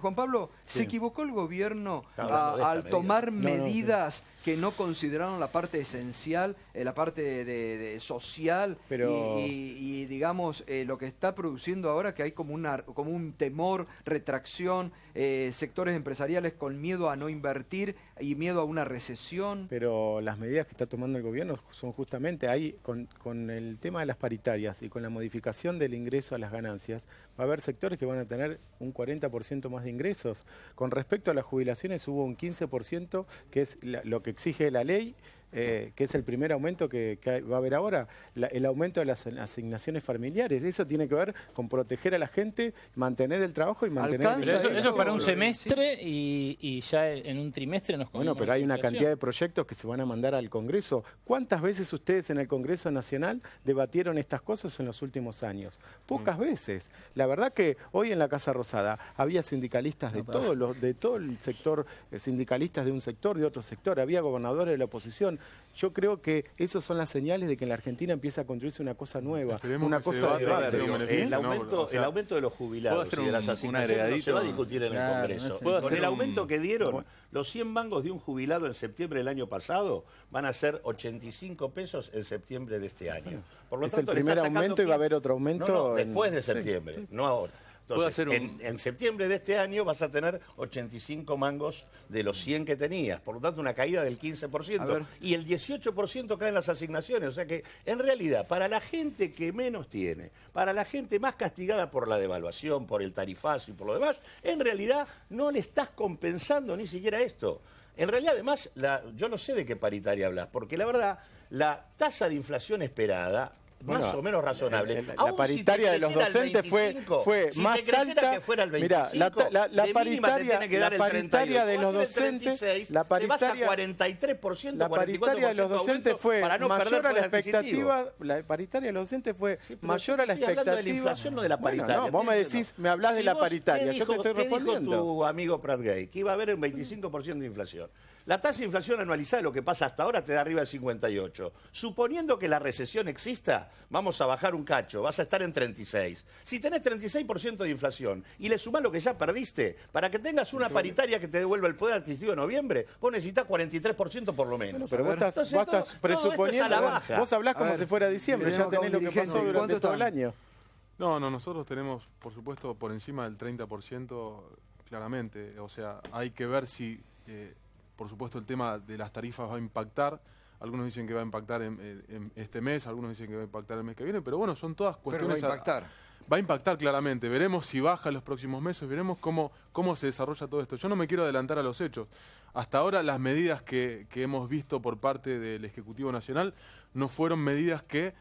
Juan Pablo, ¿se equivocó el gobierno al tomar medidas que no consideraron la parte esencial, la parte de social y digamos, lo que está produciendo ahora, que hay como un temor, retracción, sectores empresariales con miedo a no invertir y miedo a una recesión? Pero las medidas que está tomando el gobierno son justamente ahí, con el tema de las paritarias y con la modificación del ingreso a las ganancias, va a haber sectores que van a tener un 40% más de ingresos. Con respecto a las jubilaciones hubo un 15%, que es lo que exige la ley, que es el primer aumento que va a haber ahora, el aumento de las asignaciones familiares. Eso tiene que ver con proteger a la gente, mantener el trabajo y mantener el eso es para un semestre y ya en un trimestre nos comemos. Bueno, pero hay una cantidad de proyectos que se van a mandar al Congreso. ¿Cuántas veces ustedes en el Congreso Nacional debatieron estas cosas en los últimos años? Pocas veces. La verdad que hoy en la Casa Rosada había sindicalistas de todo el sector, sindicalistas de un sector, de otro sector, había gobernadores de la oposición. Yo creo que esas son las señales de que en la Argentina empieza a construirse una cosa nueva, una cosa de debate. El aumento de los jubilados y de las asignaciones no se va a discutir en el Congreso. Con el aumento que dieron, los 100 mangos de un jubilado en septiembre del año pasado van a ser 85 pesos en septiembre de este año. Por lo es tanto, el primer aumento y va a haber otro aumento. No, después de septiembre, no ahora. Entonces, en septiembre de este año vas a tener 85 mangos de los 100 que tenías. Por lo tanto, una caída del 15%. Y el 18% caen las asignaciones. O sea que, en realidad, para la gente que menos tiene, para la gente más castigada por la devaluación, por el tarifazo y por lo demás, en realidad no le estás compensando ni siquiera esto. En realidad, además, yo no sé de qué paritaria hablas, porque la verdad, la tasa de inflación esperada... más o menos razonable. La paritaria de los docentes fue más alta. Que fuera el 25, mira, la paritaria de los docentes, la paritaria de los docentes fue mayor a la expectativa. La paritaria de los docentes fue mayor a la expectativa. De la inflación, no de la paritaria. No, vos me decís, me hablás de la paritaria. Yo te estoy respondiendo. ¿Qué dijo tu amigo Prat Gay? Que iba a haber un 25% de inflación. La tasa de inflación anualizada, lo que pasa hasta ahora, te da arriba del 58. Suponiendo que la recesión exista, vamos a bajar un cacho, vas a estar en 36. Si tenés 36% de inflación y le sumás lo que ya perdiste, para que tengas una paritaria que te devuelva el poder adquisitivo de noviembre, vos necesitas 43% por lo menos. Bueno, pero vos estás presuponiendo, vos hablás como si fuera diciembre, ya tenés lo que pasó durante todo el año. No, nosotros tenemos, por supuesto, por encima del 30%, claramente. O sea, hay que ver si... por supuesto, el tema de las tarifas va a impactar. Algunos dicen que va a impactar en este mes, algunos dicen que va a impactar el mes que viene, pero bueno, son todas cuestiones... Pero va a impactar. Va a impactar claramente. Veremos si baja en los próximos meses, veremos cómo se desarrolla todo esto. Yo no me quiero adelantar a los hechos. Hasta ahora las medidas que hemos visto por parte del Ejecutivo Nacional no fueron medidas que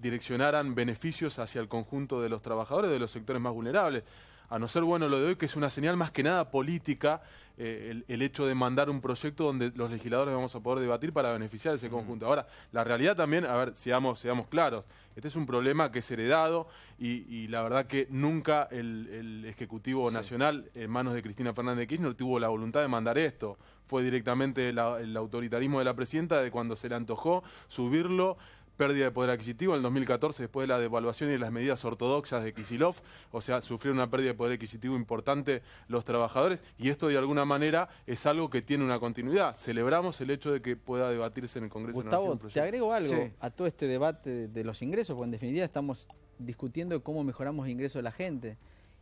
direccionaran beneficios hacia el conjunto de los trabajadores de los sectores más vulnerables. A no ser bueno lo de hoy, que es una señal más que nada política, el hecho de mandar un proyecto donde los legisladores vamos a poder debatir para beneficiar a ese conjunto. Ahora, la realidad también, a ver, seamos claros, este es un problema que es heredado y la verdad que nunca el Ejecutivo Nacional, en manos de Cristina Fernández de Kirchner, tuvo la voluntad de mandar esto. Fue directamente el autoritarismo de la presidenta de cuando se le antojó subirlo, pérdida de poder adquisitivo en el 2014 después de la devaluación y de las medidas ortodoxas de Kicillof, o sea, sufrieron una pérdida de poder adquisitivo importante los trabajadores y esto de alguna manera es algo que tiene una continuidad. Celebramos el hecho de que pueda debatirse en el Congreso Gustavo, Nacional. te agrego algo a todo este debate de los ingresos, porque en definitiva estamos discutiendo cómo mejoramos el ingreso de la gente.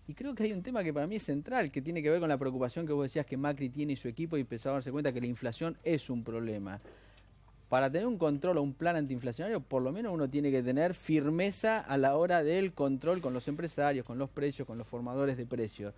Y creo que hay un tema que para mí es central, que tiene que ver con la preocupación que vos decías que Macri tiene y su equipo y empezó a darse cuenta que la inflación es un problema. Para tener un control o un plan antiinflacionario, por lo menos uno tiene que tener firmeza a la hora del control con los empresarios, con los precios, con los formadores de precios.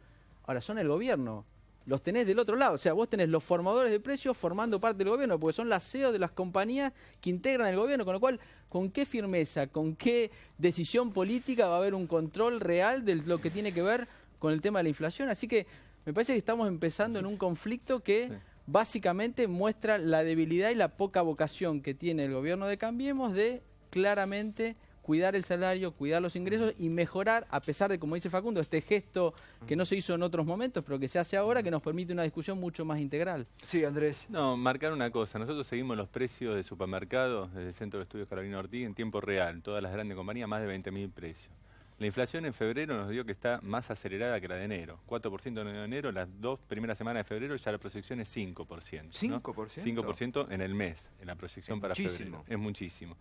Ahora, son el gobierno, los tenés del otro lado. O sea, vos tenés los formadores de precios formando parte del gobierno, porque son las CEO de las compañías que integran el gobierno. Con lo cual, ¿con qué firmeza, con qué decisión política va a haber un control real de lo que tiene que ver con el tema de la inflación? Así que me parece que estamos empezando en un conflicto que... básicamente muestra la debilidad y la poca vocación que tiene el gobierno de Cambiemos de claramente cuidar el salario, cuidar los ingresos y mejorar, a pesar de, como dice Facundo, este gesto que no se hizo en otros momentos, pero que se hace ahora, que nos permite una discusión mucho más integral. Sí, Andrés. No, marcar una cosa. Nosotros seguimos los precios de supermercados desde el Centro de Estudios Carolina Ortiz en tiempo real. Todas las grandes compañías, más de 20.000 precios. La inflación en febrero nos dio que está más acelerada que la de enero. 4% en enero, las 2 primeras semanas de febrero ya la proyección es 5%. ¿no? ¿5%? 5% en el mes, en la proyección para febrero. Es muchísimo.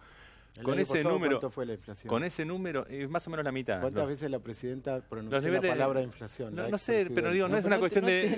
Con ese número, ¿cuánto fue la inflación? Con ese número, más o menos la mitad. ¿Cuántas veces la presidenta pronunció la palabra inflación? No sé, pero digo, no es una cuestión de...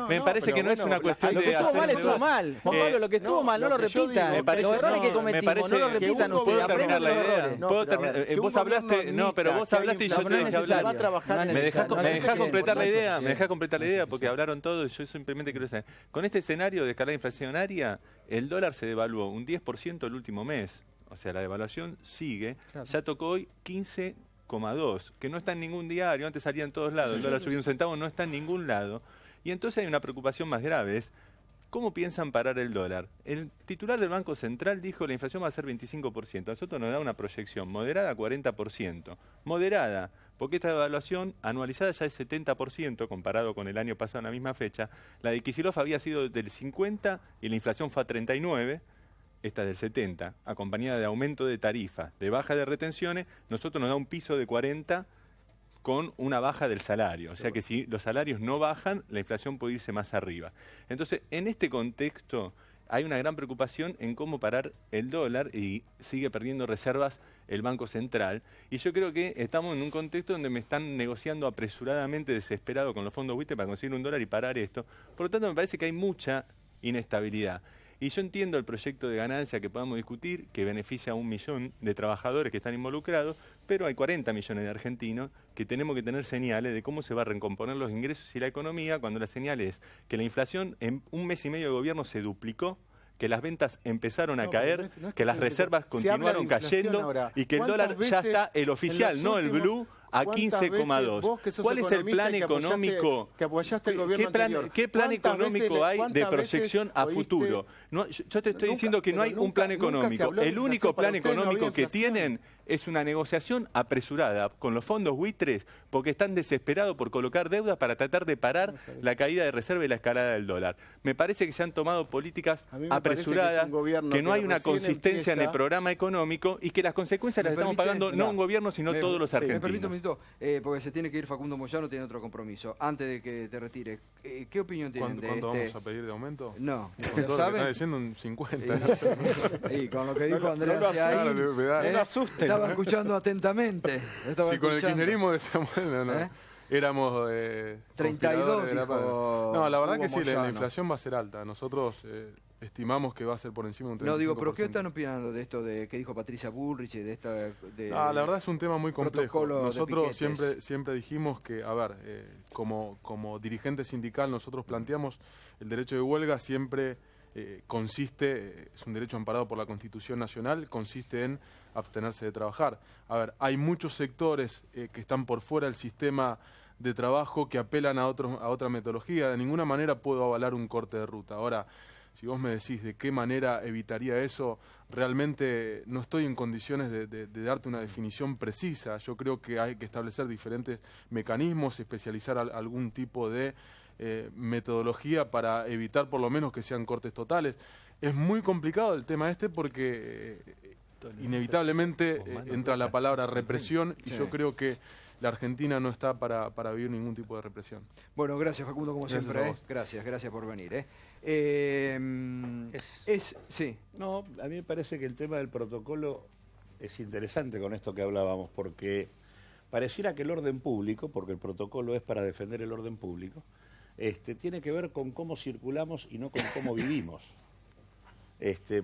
Me parece que no es una cuestión de... Lo que estuvo mal, estuvo mal. Juan Pablo, lo que estuvo mal, no lo repitan. Los errores que cometimos, no lo repitan ustedes. Aprendan los errores. Vos hablaste, pero vos hablaste y yo te dejé hablar. ¿Me dejás completar la idea? ¿Me dejás completar la idea? Porque hablaron todos y yo simplemente quiero saber. Con este escenario de escalada inflacionaria, el dólar se devaluó un 10% el último mes. O sea, la devaluación sigue. Claro. Ya tocó hoy 15,2, que no está en ningún diario. Antes salía en todos lados. El dólar subió un centavo, no está en ningún lado. Y entonces hay una preocupación más grave. Es, ¿cómo piensan parar el dólar? El titular del Banco Central dijo que la inflación va a ser 25%. A nosotros nos da una proyección moderada a 40%. Moderada, porque esta devaluación anualizada ya es 70% comparado con el año pasado en la misma fecha. La de Kicillof había sido del 50% y la inflación fue a 39%. Esta del 70, acompañada de aumento de tarifa, de baja de retenciones, nosotros nos da un piso de 40 con una baja del salario. O sea que si los salarios no bajan, la inflación puede irse más arriba. Entonces, en este contexto, hay una gran preocupación en cómo parar el dólar y sigue perdiendo reservas el Banco Central. Y yo creo que estamos en un contexto donde me están negociando apresuradamente, desesperado con los fondos buitre para conseguir un dólar y parar esto. Por lo tanto, me parece que hay mucha inestabilidad. Y yo entiendo el proyecto de ganancia que podamos discutir, que beneficia a 1 millón de trabajadores que están involucrados, pero hay 40 millones de argentinos que tenemos que tener señales de cómo se va a recomponer los ingresos y la economía, cuando la señal es que la inflación en 1 mes y medio de gobierno se duplicó, que las ventas empezaron a caer, que las reservas continuaron cayendo ahora, y que el dólar ya está, el oficial, no el blue, a 15,2. ¿Cuál es el plan económico? Que apoyaste el gobierno anterior. ¿Qué plan económico hay de proyección a futuro? No, yo te estoy diciendo que no hay un plan económico. El único plan económico que tienen es una negociación apresurada con los fondos buitres porque están desesperados por colocar deudas para tratar de parar la caída de reserva y la escalada del dólar. Me parece que se han tomado políticas apresuradas, que no hay una consistencia en el programa económico y que las consecuencias las estamos pagando no un gobierno, sino todos los argentinos. Me permito un minuto, porque se tiene que ir Facundo Moyano, tiene otro compromiso. Antes de que te retires, ¿qué opinión tienen de ¿Cuánto vamos a pedir de aumento? No, con todo lo que está diciendo un 50. Y con lo que dijo Andrea ahí, no asusten. Estaba escuchando atentamente. Si con el kirchnerismo decíamos, éramos 32, dijo No, la verdad Hugo que sí, Moyano. la inflación va a ser alta. Nosotros estimamos que va a ser por encima de un 35%. No, digo, pero ¿qué están opinando de esto de que dijo Patricia Bullrich, de esta... la verdad es un tema muy complejo. Nosotros de siempre dijimos que, a ver, como dirigente sindical nosotros planteamos el derecho de huelga siempre consiste, es un derecho amparado por la Constitución Nacional, consiste en abstenerse de trabajar. A ver, hay muchos sectores que están por fuera del sistema de trabajo que apelan a otra metodología. De ninguna manera puedo avalar un corte de ruta. Ahora, si vos me decís de qué manera evitaría eso, realmente no estoy en condiciones de darte una definición precisa. Yo creo que hay que establecer diferentes mecanismos, especializar algún tipo de metodología para evitar por lo menos que sean cortes totales. Es muy complicado el tema porque inevitablemente entra la palabra represión y yo creo que la Argentina no está para vivir ningún tipo de represión. Bueno, gracias Facundo, como siempre. Gracias por venir. Sí. No, a mí me parece que el tema del protocolo es interesante con esto que hablábamos, porque pareciera que el orden público, porque el protocolo es para defender el orden público, tiene que ver con cómo circulamos y no con cómo vivimos.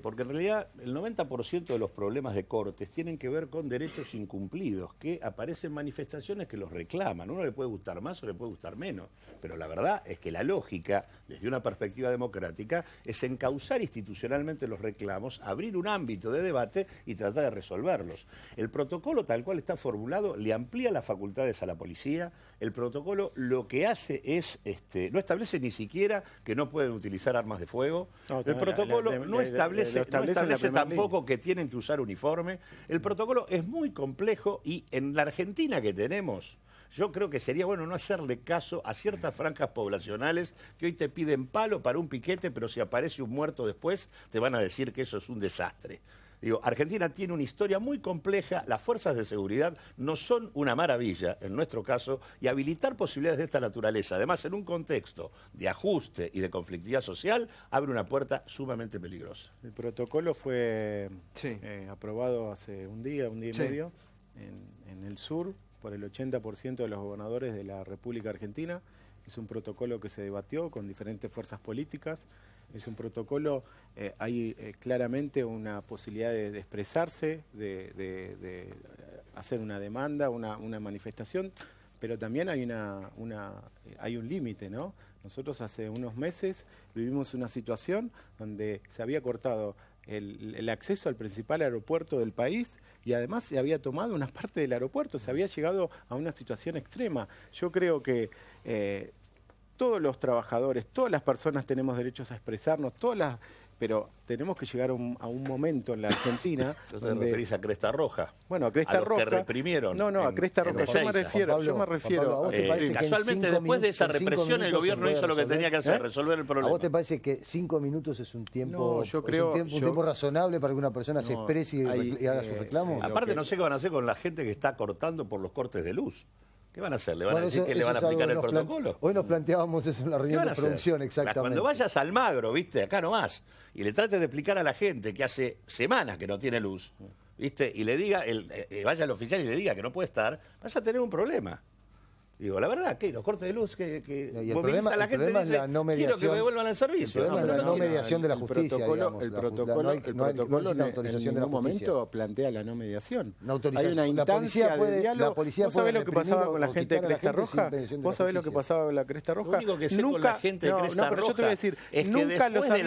Porque en realidad el 90% de los problemas de cortes tienen que ver con derechos incumplidos, que aparecen manifestaciones que los reclaman. Uno le puede gustar más o le puede gustar menos, pero la verdad es que la lógica, desde una perspectiva democrática, es encauzar institucionalmente los reclamos, abrir un ámbito de debate y tratar de resolverlos. El protocolo, tal cual está formulado, le amplía las facultades a la policía. El protocolo lo que hace es, no establece ni siquiera que no pueden utilizar armas de fuego. El protocolo no establece tampoco que tienen que usar uniforme. El protocolo es muy complejo y en la Argentina que tenemos, yo creo que sería bueno no hacerle caso a ciertas franjas poblacionales que hoy te piden palo para un piquete, pero si aparece un muerto después te van a decir que eso es un desastre. Digo, Argentina tiene una historia muy compleja, las fuerzas de seguridad no son una maravilla, en nuestro caso, y habilitar posibilidades de esta naturaleza, además en un contexto de ajuste y de conflictividad social, abre una puerta sumamente peligrosa. El protocolo fue aprobado hace un día y medio, en el sur, por el 80% de los gobernadores de la República Argentina. Es un protocolo que se debatió con diferentes fuerzas políticas. Es un protocolo, hay claramente una posibilidad de expresarse, de hacer una demanda, una manifestación, pero también hay hay un límite, ¿no? Nosotros hace unos meses vivimos una situación donde se había cortado el acceso al principal aeropuerto del país y además se había tomado una parte del aeropuerto, se había llegado a una situación extrema. Yo creo que todos los trabajadores, todas las personas tenemos derechos a expresarnos, pero tenemos que llegar a un momento en la Argentina. ¿Te referís a Cresta Roja? Bueno, a Cresta Roja. Que reprimieron. No, a Cresta Roja. Yo me refiero. Casualmente, después de esa represión, el gobierno hizo lo que tenía que hacer, resolver el problema. ¿A vos te parece que 5 minutos es un tiempo, no, yo creo, un tiempo razonable para que una persona se exprese y haga su reclamo? Aparte, no sé qué van a hacer con la gente que está cortando por los cortes de luz. ¿Qué van a hacer? ¿Le van a decir que le van a aplicar el protocolo? Hoy nos planteábamos eso en la reunión de producción, exactamente. Cuando vayas a Almagro, ¿viste? Acá nomás, y le trates de explicar a la gente que hace semanas que no tiene luz, ¿viste? Y le diga, vaya al oficial y le diga que no puede estar, vas a tener un problema. Digo, la verdad, que los cortes de luz que moviliza a la gente dice, quiero que me devuelvan al servicio. El problema es la no mediación de la justicia, el protocolo no hay autorización de la justicia. En ningún momento plantea la no mediación. Hay una instancia de diálogo. ¿Vos sabés lo que pasaba con la gente de Cresta Roja? ¿Vos sabés lo que pasaba con la Cresta Roja? Lo único que sé con la gente de Cresta Roja yo te voy a decir, es que nunca después de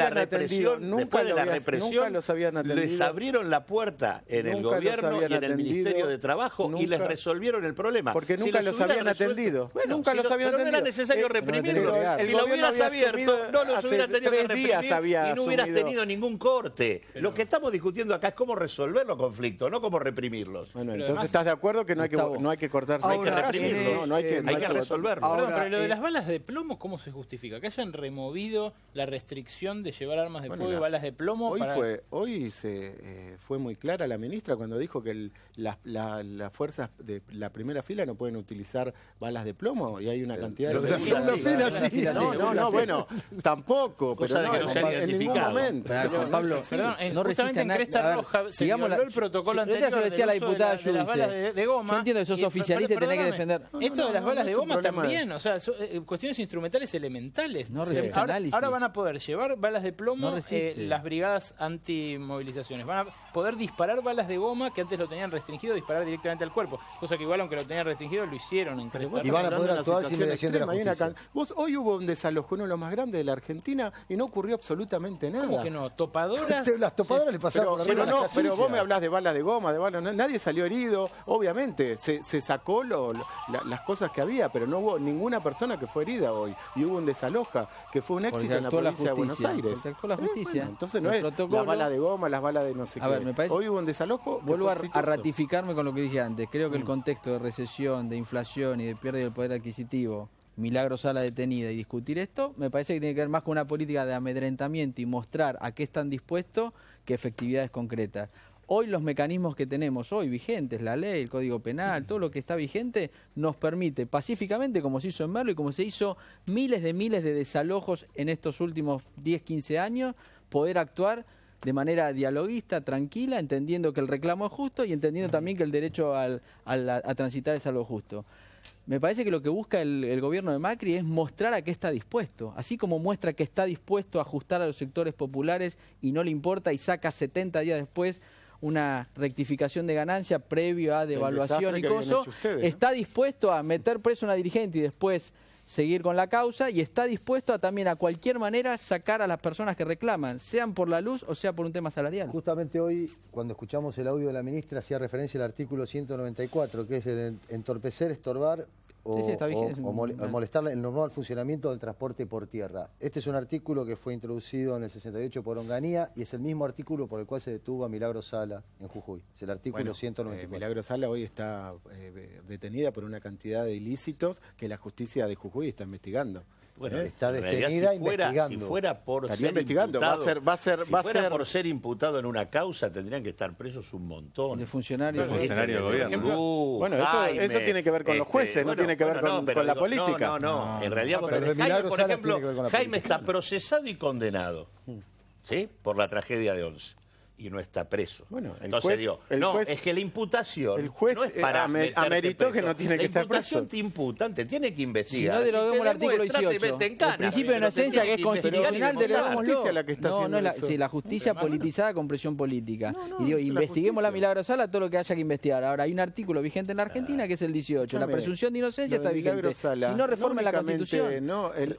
la represión, los habían atendido. Les abrieron la puerta en el gobierno y en el Ministerio de Trabajo y les resolvieron el problema. Porque nunca los habían atendido. Nunca los habían atendido. No era necesario reprimirlos. Si lo hubieras abierto, no los hubieras tenido que reprimir y no hubieras tenido ningún corte. Lo que estamos discutiendo acá es cómo resolver los conflictos, no cómo reprimirlos. Bueno, entonces estás de acuerdo que no hay que cortarse. Hay que reprimirlos, hay que resolverlo. Pero lo de las balas de plomo, ¿cómo se justifica? Que hayan removido la restricción de llevar armas de fuego y balas de plomo. Hoy fue muy clara la ministra cuando dijo que las fuerzas de la primera fila no pueden utilizar balas de plomo y hay una cantidad de... La segunda fila sí. No, bueno, tampoco, pero en ningún momento. Pablo, no justamente en Cresta Roja se violó el protocolo anterior lo decía la diputada de las balas de goma. Yo entiendo que sos oficialista y tenés que defender. Esto de las balas de goma también, o sea, cuestiones instrumentales elementales. Ahora van a poder llevar balas de plomo las brigadas antimovilizaciones. Van a poder disparar balas de goma que antes lo tenían restringido, disparar directamente al cuerpo. Cosa que igual, aunque lo tenían restringido, lo hicieron en Cresta Roja. Y van a poder actuar sin mediación de la justicia. Hoy hubo un desalojo, uno de los más grandes de la Argentina, y no ocurrió absolutamente nada. ¿Cómo que no? ¿Topadoras? Las topadoras le pasaron por arriba. Pero vos me hablás de balas de goma, nadie salió herido. Obviamente, se sacó las cosas que había, pero no hubo ninguna persona que fue herida hoy. Y hubo un desalojo, que fue un éxito en la provincia de Buenos Aires. Se actuó la justicia. Entonces no es las balas de goma, las balas de no sé qué. Me parece, hoy hubo un desalojo. Vuelvo a ratificarme con lo que dije antes. Creo que el contexto de recesión, de inflación y de pérdida del poder adquisitivo, Milagro Sala detenida y discutir esto, me parece que tiene que ver más con una política de amedrentamiento y mostrar a qué están dispuestos que efectividades concretas. Hoy los mecanismos que tenemos hoy vigentes, la ley, el Código Penal, todo lo que está vigente, nos permite pacíficamente, como se hizo en Merlo y como se hizo miles de desalojos en estos últimos 10, 15 años, poder actuar de manera dialoguista, tranquila, entendiendo que el reclamo es justo y entendiendo también que el derecho a transitar es algo justo. Me parece que lo que busca el gobierno de Macri es mostrar a qué está dispuesto. Así como muestra que está dispuesto a ajustar a los sectores populares y no le importa y saca 70 días después una rectificación de ganancia previo a devaluación y cosas, está dispuesto a meter preso a una dirigente y después seguir con la causa y está dispuesto a también a cualquier manera sacar a las personas que reclaman, sean por la luz o sea por un tema salarial. Justamente hoy, cuando escuchamos el audio de la ministra, hacía referencia al artículo 194, que es el entorpecer, estorbar o molestar el normal funcionamiento del transporte por tierra. Este es un artículo que fue introducido en el 68 por Onganía y es el mismo artículo por el cual se detuvo a Milagro Sala en Jujuy. Es el artículo 194. Milagro Sala hoy está detenida por una cantidad de ilícitos que la justicia de Jujuy está investigando. Bueno, está en realidad, detenida si fuera por Estaría ser investigando, imputado, por ser imputado en una causa, tendrían que estar presos un montón. De funcionarios. Funcionario de gobierno. Bueno, eso tiene que ver con los jueces, no tiene que ver con la política. No. En realidad, Jaime, por ejemplo, Jaime está procesado y condenado, ¿sí? Por la tragedia de 11. Y no está preso. Bueno, Entonces es que la imputación el juez no es para ameritó que no tiene que estar preso. La imputación te imputan, te tiene que investigar. Si no deroguemos el artículo 18, el principio de inocencia que es constitucional, deroguémoslo. La justicia politizada con presión política. Y digo, investiguemos la Milagro Sala, todo lo que haya que investigar. Ahora, hay un artículo vigente en la Argentina que es el 18. La presunción de inocencia está vigente. Si no reformen la Constitución,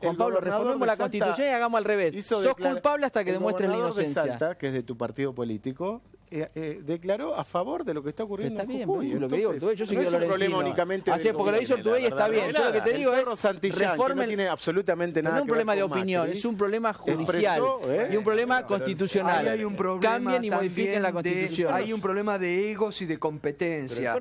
Juan Pablo, reformemos la Constitución y hagamos al revés. Sos culpable hasta que demuestres la inocencia. Que es de tu partido político, declaró a favor de lo que está ocurriendo en Jujuy. Lo que digo, yo soy no es un problema únicamente porque lo hizo Ortubey y está bien. Yo lo que te digo es reformen, no tiene absolutamente nada. No es un problema de opinión, es un problema judicial y un problema constitucional. Hay un problema. Cambien y modifiquen la Constitución. Hay un problema de egos y de competencia.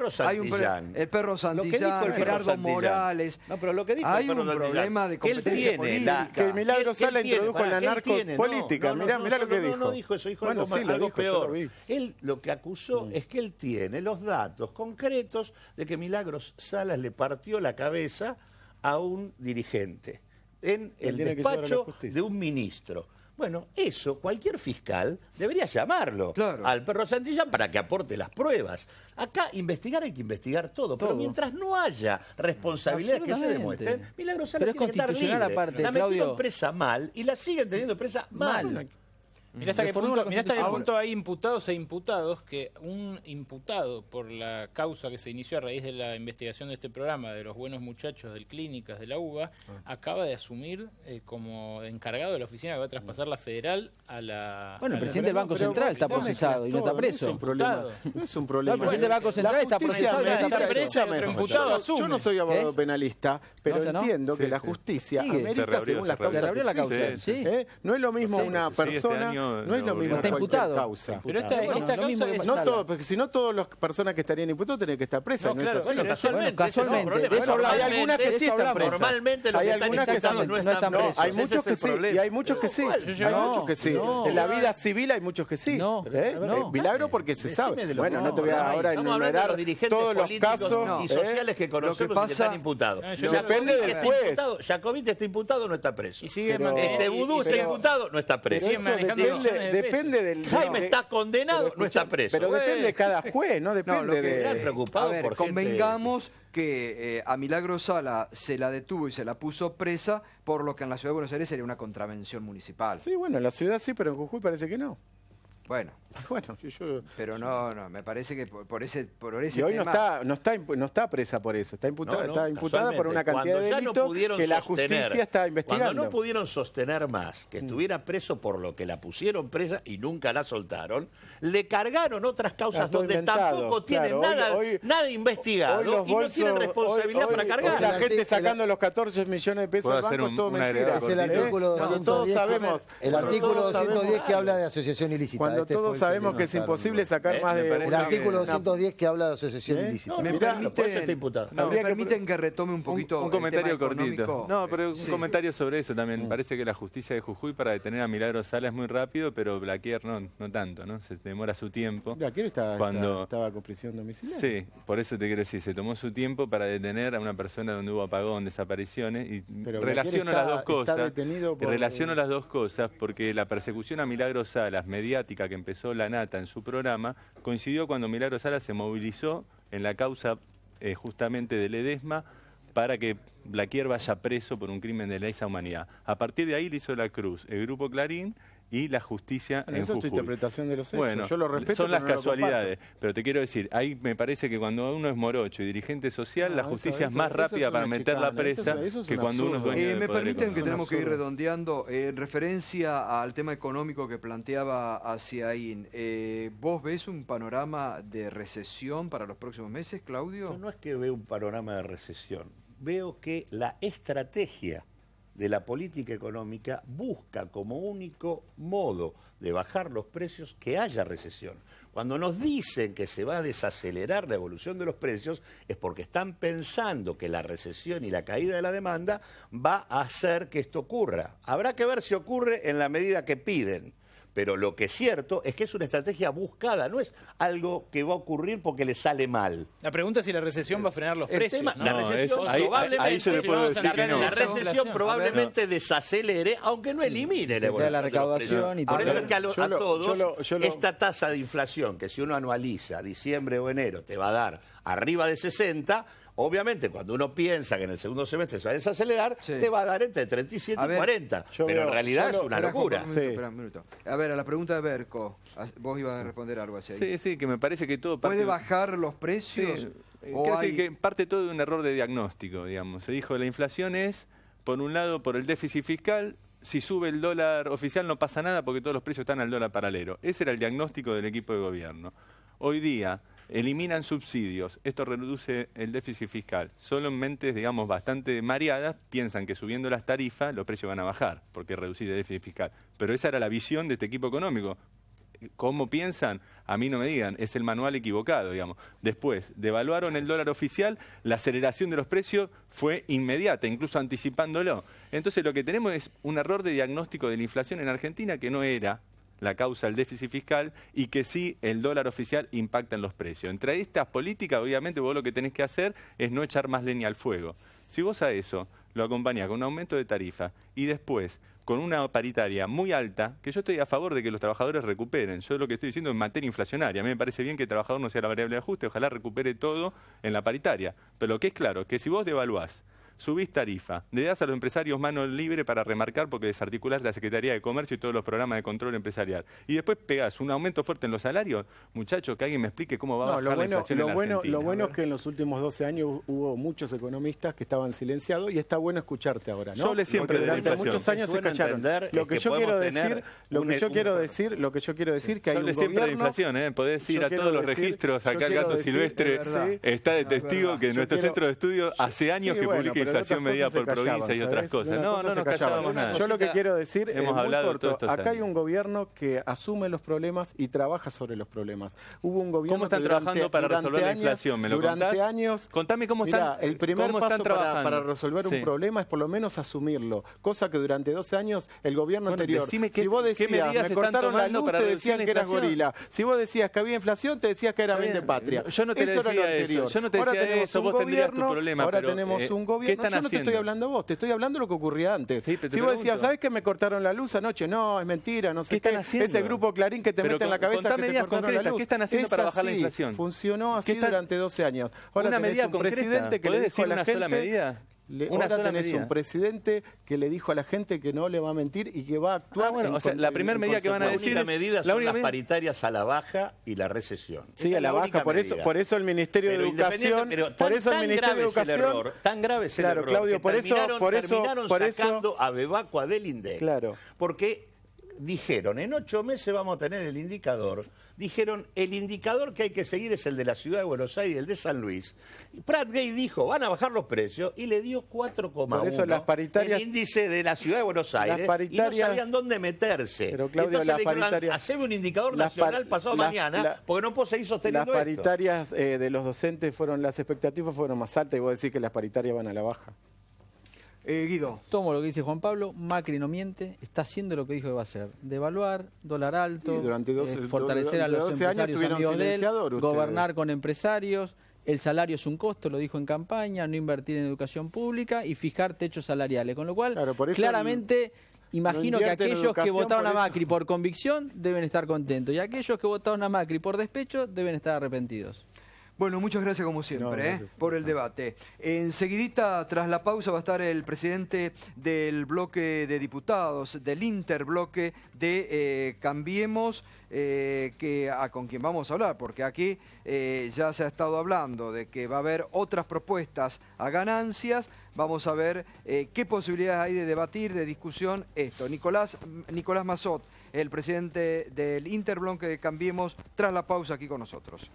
El perro Santillán, Gerardo Morales. No, pero lo que dijo hay un problema de competencia política. Que Milagro Sala introdujo en la narcopolítica. Mirá lo que dijo. No dijo eso, dijo algo peor. Él lo que acusó es que él tiene los datos concretos de que Milagros Salas le partió la cabeza a un dirigente en el despacho de un ministro. Bueno, eso cualquier fiscal debería llamarlo al perro Santillán para que aporte las pruebas. Acá investigar hay que investigar todo. Pero mientras no haya responsabilidades que se demuestren, Milagros Salas tiene que estar libre. La metieron presa mal y la siguen teniendo presa mal. Mirá hasta qué punto hay imputados e imputados que un imputado por la causa que se inició a raíz de la investigación de este programa de los buenos muchachos del Clínicas de la UBA acaba de asumir como encargado de la oficina que va a traspasar la federal a la... Bueno, el presidente del Banco Central está procesado y no está preso. No es un problema. El presidente del Banco Central está procesado y no está preso. Yo no soy abogado penalista, pero entiendo que la justicia amerita según las causas. Se reabrió la causa. No es lo mismo una persona... No es lo mismo está imputado. Causa. Pero esta causa es... No todo, porque si no todas las personas que estarían imputados tienen que estar presas. No, claro, casualmente. Hay algunas que sí están presas. Normalmente los que están imputados no están presos. Hay muchos que sí, y hay muchos que sí. Hay muchos que sí. En la vida civil hay muchos que sí. Milagro porque se sabe. Bueno, no te voy a ahora enumerar todos los casos y sociales que conocemos que están imputados. Depende del juez. Jacobite está imputado, no está preso. Este Vudú está imputado, no está preso. Depende del... Jaime está condenado, no está preso. Pero depende de cada juez, no depende de... Preocupado por convengamos que a Milagro Sala se la detuvo y se la puso presa por lo que en la Ciudad de Buenos Aires sería una contravención municipal. Sí, bueno, en la ciudad sí, pero en Jujuy parece que no. Bueno, pero no, me parece que por ese y hoy tema... no está presa por eso, está imputada por una cantidad de delitos que la justicia está investigando. Cuando no pudieron sostener más que estuviera preso por lo que la pusieron presa y nunca la soltaron, le cargaron otras causas donde tampoco tienen nada investigado y no tienen responsabilidad para cargar. La gente sacando los 14 millones de pesos al banco es todo mentira. Es el artículo 210. El artículo 210 que habla de asociación ilícita. Cuando todos sabemos que es imposible sacar más de... El artículo 210 que habla de asociación ilícita. Me permiten que retome un poquito un comentario cortito. No, pero un comentario sobre eso también. Parece que la justicia de Jujuy para detener a Milagro Sala es muy rápido, pero Blaquier no tanto, ¿no? Se demora su tiempo. Blaquier estaba con prisión domiciliaria. Sí, por eso te quiero decir, se tomó su tiempo para detener a una persona donde hubo apagón, desapariciones, y relaciono las dos cosas. Relaciono las dos cosas porque la persecución a Milagro Salas mediática que empezó La Nata en su programa, coincidió cuando Milagro Sala se movilizó en la causa justamente del Ledesma para que Blaquier vaya preso por un crimen de lesa humanidad. A partir de ahí le hizo la cruz el Grupo Clarín y la justicia en eso Jujuy. Es tu interpretación de los hechos. Bueno, yo lo respeto, son las casualidades, pero te quiero decir, ahí me parece que cuando uno es morocho y dirigente social, la justicia es más rápida para meterla presa que cuando uno es dueño del me poder permiten económico. que tenemos que ir redondeando en referencia al tema económico que planteaba Asiaín. ¿Vos ves un panorama de recesión para los próximos meses, Claudio? Yo no es que veo un panorama de recesión, veo que la estrategia de la política económica busca como único modo de bajar los precios que haya recesión. Cuando nos dicen que se va a desacelerar la evolución de los precios es porque están pensando que la recesión y la caída de la demanda va a hacer que esto ocurra. Habrá que ver si ocurre en la medida que piden. Pero lo que es cierto es que es una estrategia buscada, no es algo que va a ocurrir porque le sale mal. La pregunta es si la recesión va a frenar los precios. La recesión probablemente, ahí se le puede decir que no. La recesión probablemente desacelere, aunque no elimine la evolución. La recaudación y todo. Por eso es que a todos esta tasa de inflación, que si uno anualiza diciembre o enero te va a dar arriba de 60, obviamente, cuando uno piensa que en el segundo semestre se va a desacelerar, te va a dar entre 37 y 40. Pero en realidad es una locura. Espera un minuto. A ver, a la pregunta de Berco, vos ibas a responder algo así. Sí, que me parece que todo parte... ¿Puede bajar los precios? Sí, quiero decir que parte todo de un error de diagnóstico, digamos. Se dijo la inflación es, por un lado, por el déficit fiscal. Si sube el dólar oficial no pasa nada porque todos los precios están al dólar paralelo. Ese era el diagnóstico del equipo de gobierno. Hoy día eliminan subsidios, esto reduce el déficit fiscal. Solo en mentes, digamos, bastante mareadas piensan que subiendo las tarifas los precios van a bajar porque reducir el déficit fiscal. Pero esa era la visión de este equipo económico. ¿Cómo piensan? A mí no me digan, es el manual equivocado, digamos. Después, devaluaron el dólar oficial, la aceleración de los precios fue inmediata, incluso anticipándolo. Entonces lo que tenemos es un error de diagnóstico de la inflación en Argentina que no era la causa del déficit fiscal y que sí el dólar oficial impacta en los precios. Entre estas políticas, obviamente, vos lo que tenés que hacer es no echar más leña al fuego. Si vos a eso lo acompañás con un aumento de tarifa y después con una paritaria muy alta, que yo estoy a favor de que los trabajadores recuperen. Yo lo que estoy diciendo en materia inflacionaria. A mí me parece bien que el trabajador no sea la variable de ajuste, ojalá recupere todo en la paritaria. Pero lo que es claro es que si vos devaluás, subís tarifa, le das a los empresarios mano libre para remarcar porque desarticulás la Secretaría de Comercio y todos los programas de control empresarial. Y después pegás un aumento fuerte en los salarios, muchachos, que alguien me explique cómo va a bajar la inflación en Argentina. Lo bueno es que en los últimos 12 años hubo muchos economistas que estaban silenciados y está bueno escucharte ahora, ¿no? Yo hablé siempre de la inflación. Durante muchos años se callaron. Lo que yo quiero decir que hay un gobierno... Yo hablé siempre de inflación, Podés ir a todos los registros, acá el Gato Silvestre está de testigo que nuestro centro de estudio hace años que publica inflación medida por provincia y otras cosas. No nos callábamos nada. Yo lo que quiero decir es muy corto. Acá hay años. un gobierno que asume los problemas y trabaja sobre los problemas. Hubo un gobierno ¿Cómo están trabajando para resolver la inflación? ¿Me lo contás? Durante años... Contame cómo están. El primer paso para resolver un problema es por lo menos asumirlo. Cosa que durante 12 años el gobierno anterior... Si vos decías, me cortaron la luz, te decían que eras gorila. Si vos decías que había inflación, te decías que era bien de patria. Yo no te decía eso. Yo no te decía eso. Vos tendrías tu problema. Ahora tenemos un gobierno... Yo no te estoy hablando vos, te estoy hablando de lo que ocurría antes. Sí, si vos decías, ¿sabés que me cortaron la luz anoche? No, es mentira, no sé qué. Ese grupo Clarín que te mete en la cabeza que te cortaron la luz. ¿Qué están haciendo para bajar la inflación? Funcionó así durante 12 años. Ahora una tenés medida un presidente que le dijo a la gente... sola medida? Ahora tenés un presidente que le dijo a la gente que no le va a mentir y que va a actuar. La primera medida que van a decir es las paritarias a la baja y la recesión. Sí, a la baja, por eso el Ministerio de Educación, por eso el Ministerio de Educación, tan grave es el error. Claudio, terminaron sacando a Bebacua del INDEC. Claro. Porque dijeron, en 8 meses vamos a tener el indicador. Dijeron, el indicador que hay que seguir es el de la Ciudad de Buenos Aires y el de San Luis. Prat Gay dijo, van a bajar los precios, y le dio 4,1 el índice de la Ciudad de Buenos Aires, y no sabían dónde meterse. Pero Claudio, entonces le dijeron, haceme un indicador nacional pasado mañana, porque no puedo seguir sosteniendo esto. Las paritarias de los docentes las expectativas fueron más altas, y vos decís que las paritarias van a la baja. Guido. Tomo lo que dice Juan Pablo, Macri no miente, está haciendo lo que dijo que va a hacer. Devaluar, dólar alto, fortalecer a los empresarios amigos de él, gobernar con empresarios, el salario es un costo, lo dijo en campaña, no invertir en educación pública y fijar techos salariales. Con lo cual, claramente... Imagino que aquellos que votaron a Macri por convicción deben estar contentos y aquellos que votaron a Macri por despecho deben estar arrepentidos. Bueno, muchas gracias como siempre por el debate. Enseguidita, tras la pausa, va a estar el presidente del bloque de diputados, del interbloque de Cambiemos, con quien vamos a hablar, porque aquí ya se ha estado hablando de que va a haber otras propuestas a ganancias. Vamos a ver qué posibilidades hay de debatir, de discusión esto. Nicolás Massot, el presidente del interbloque de Cambiemos, tras la pausa aquí con nosotros.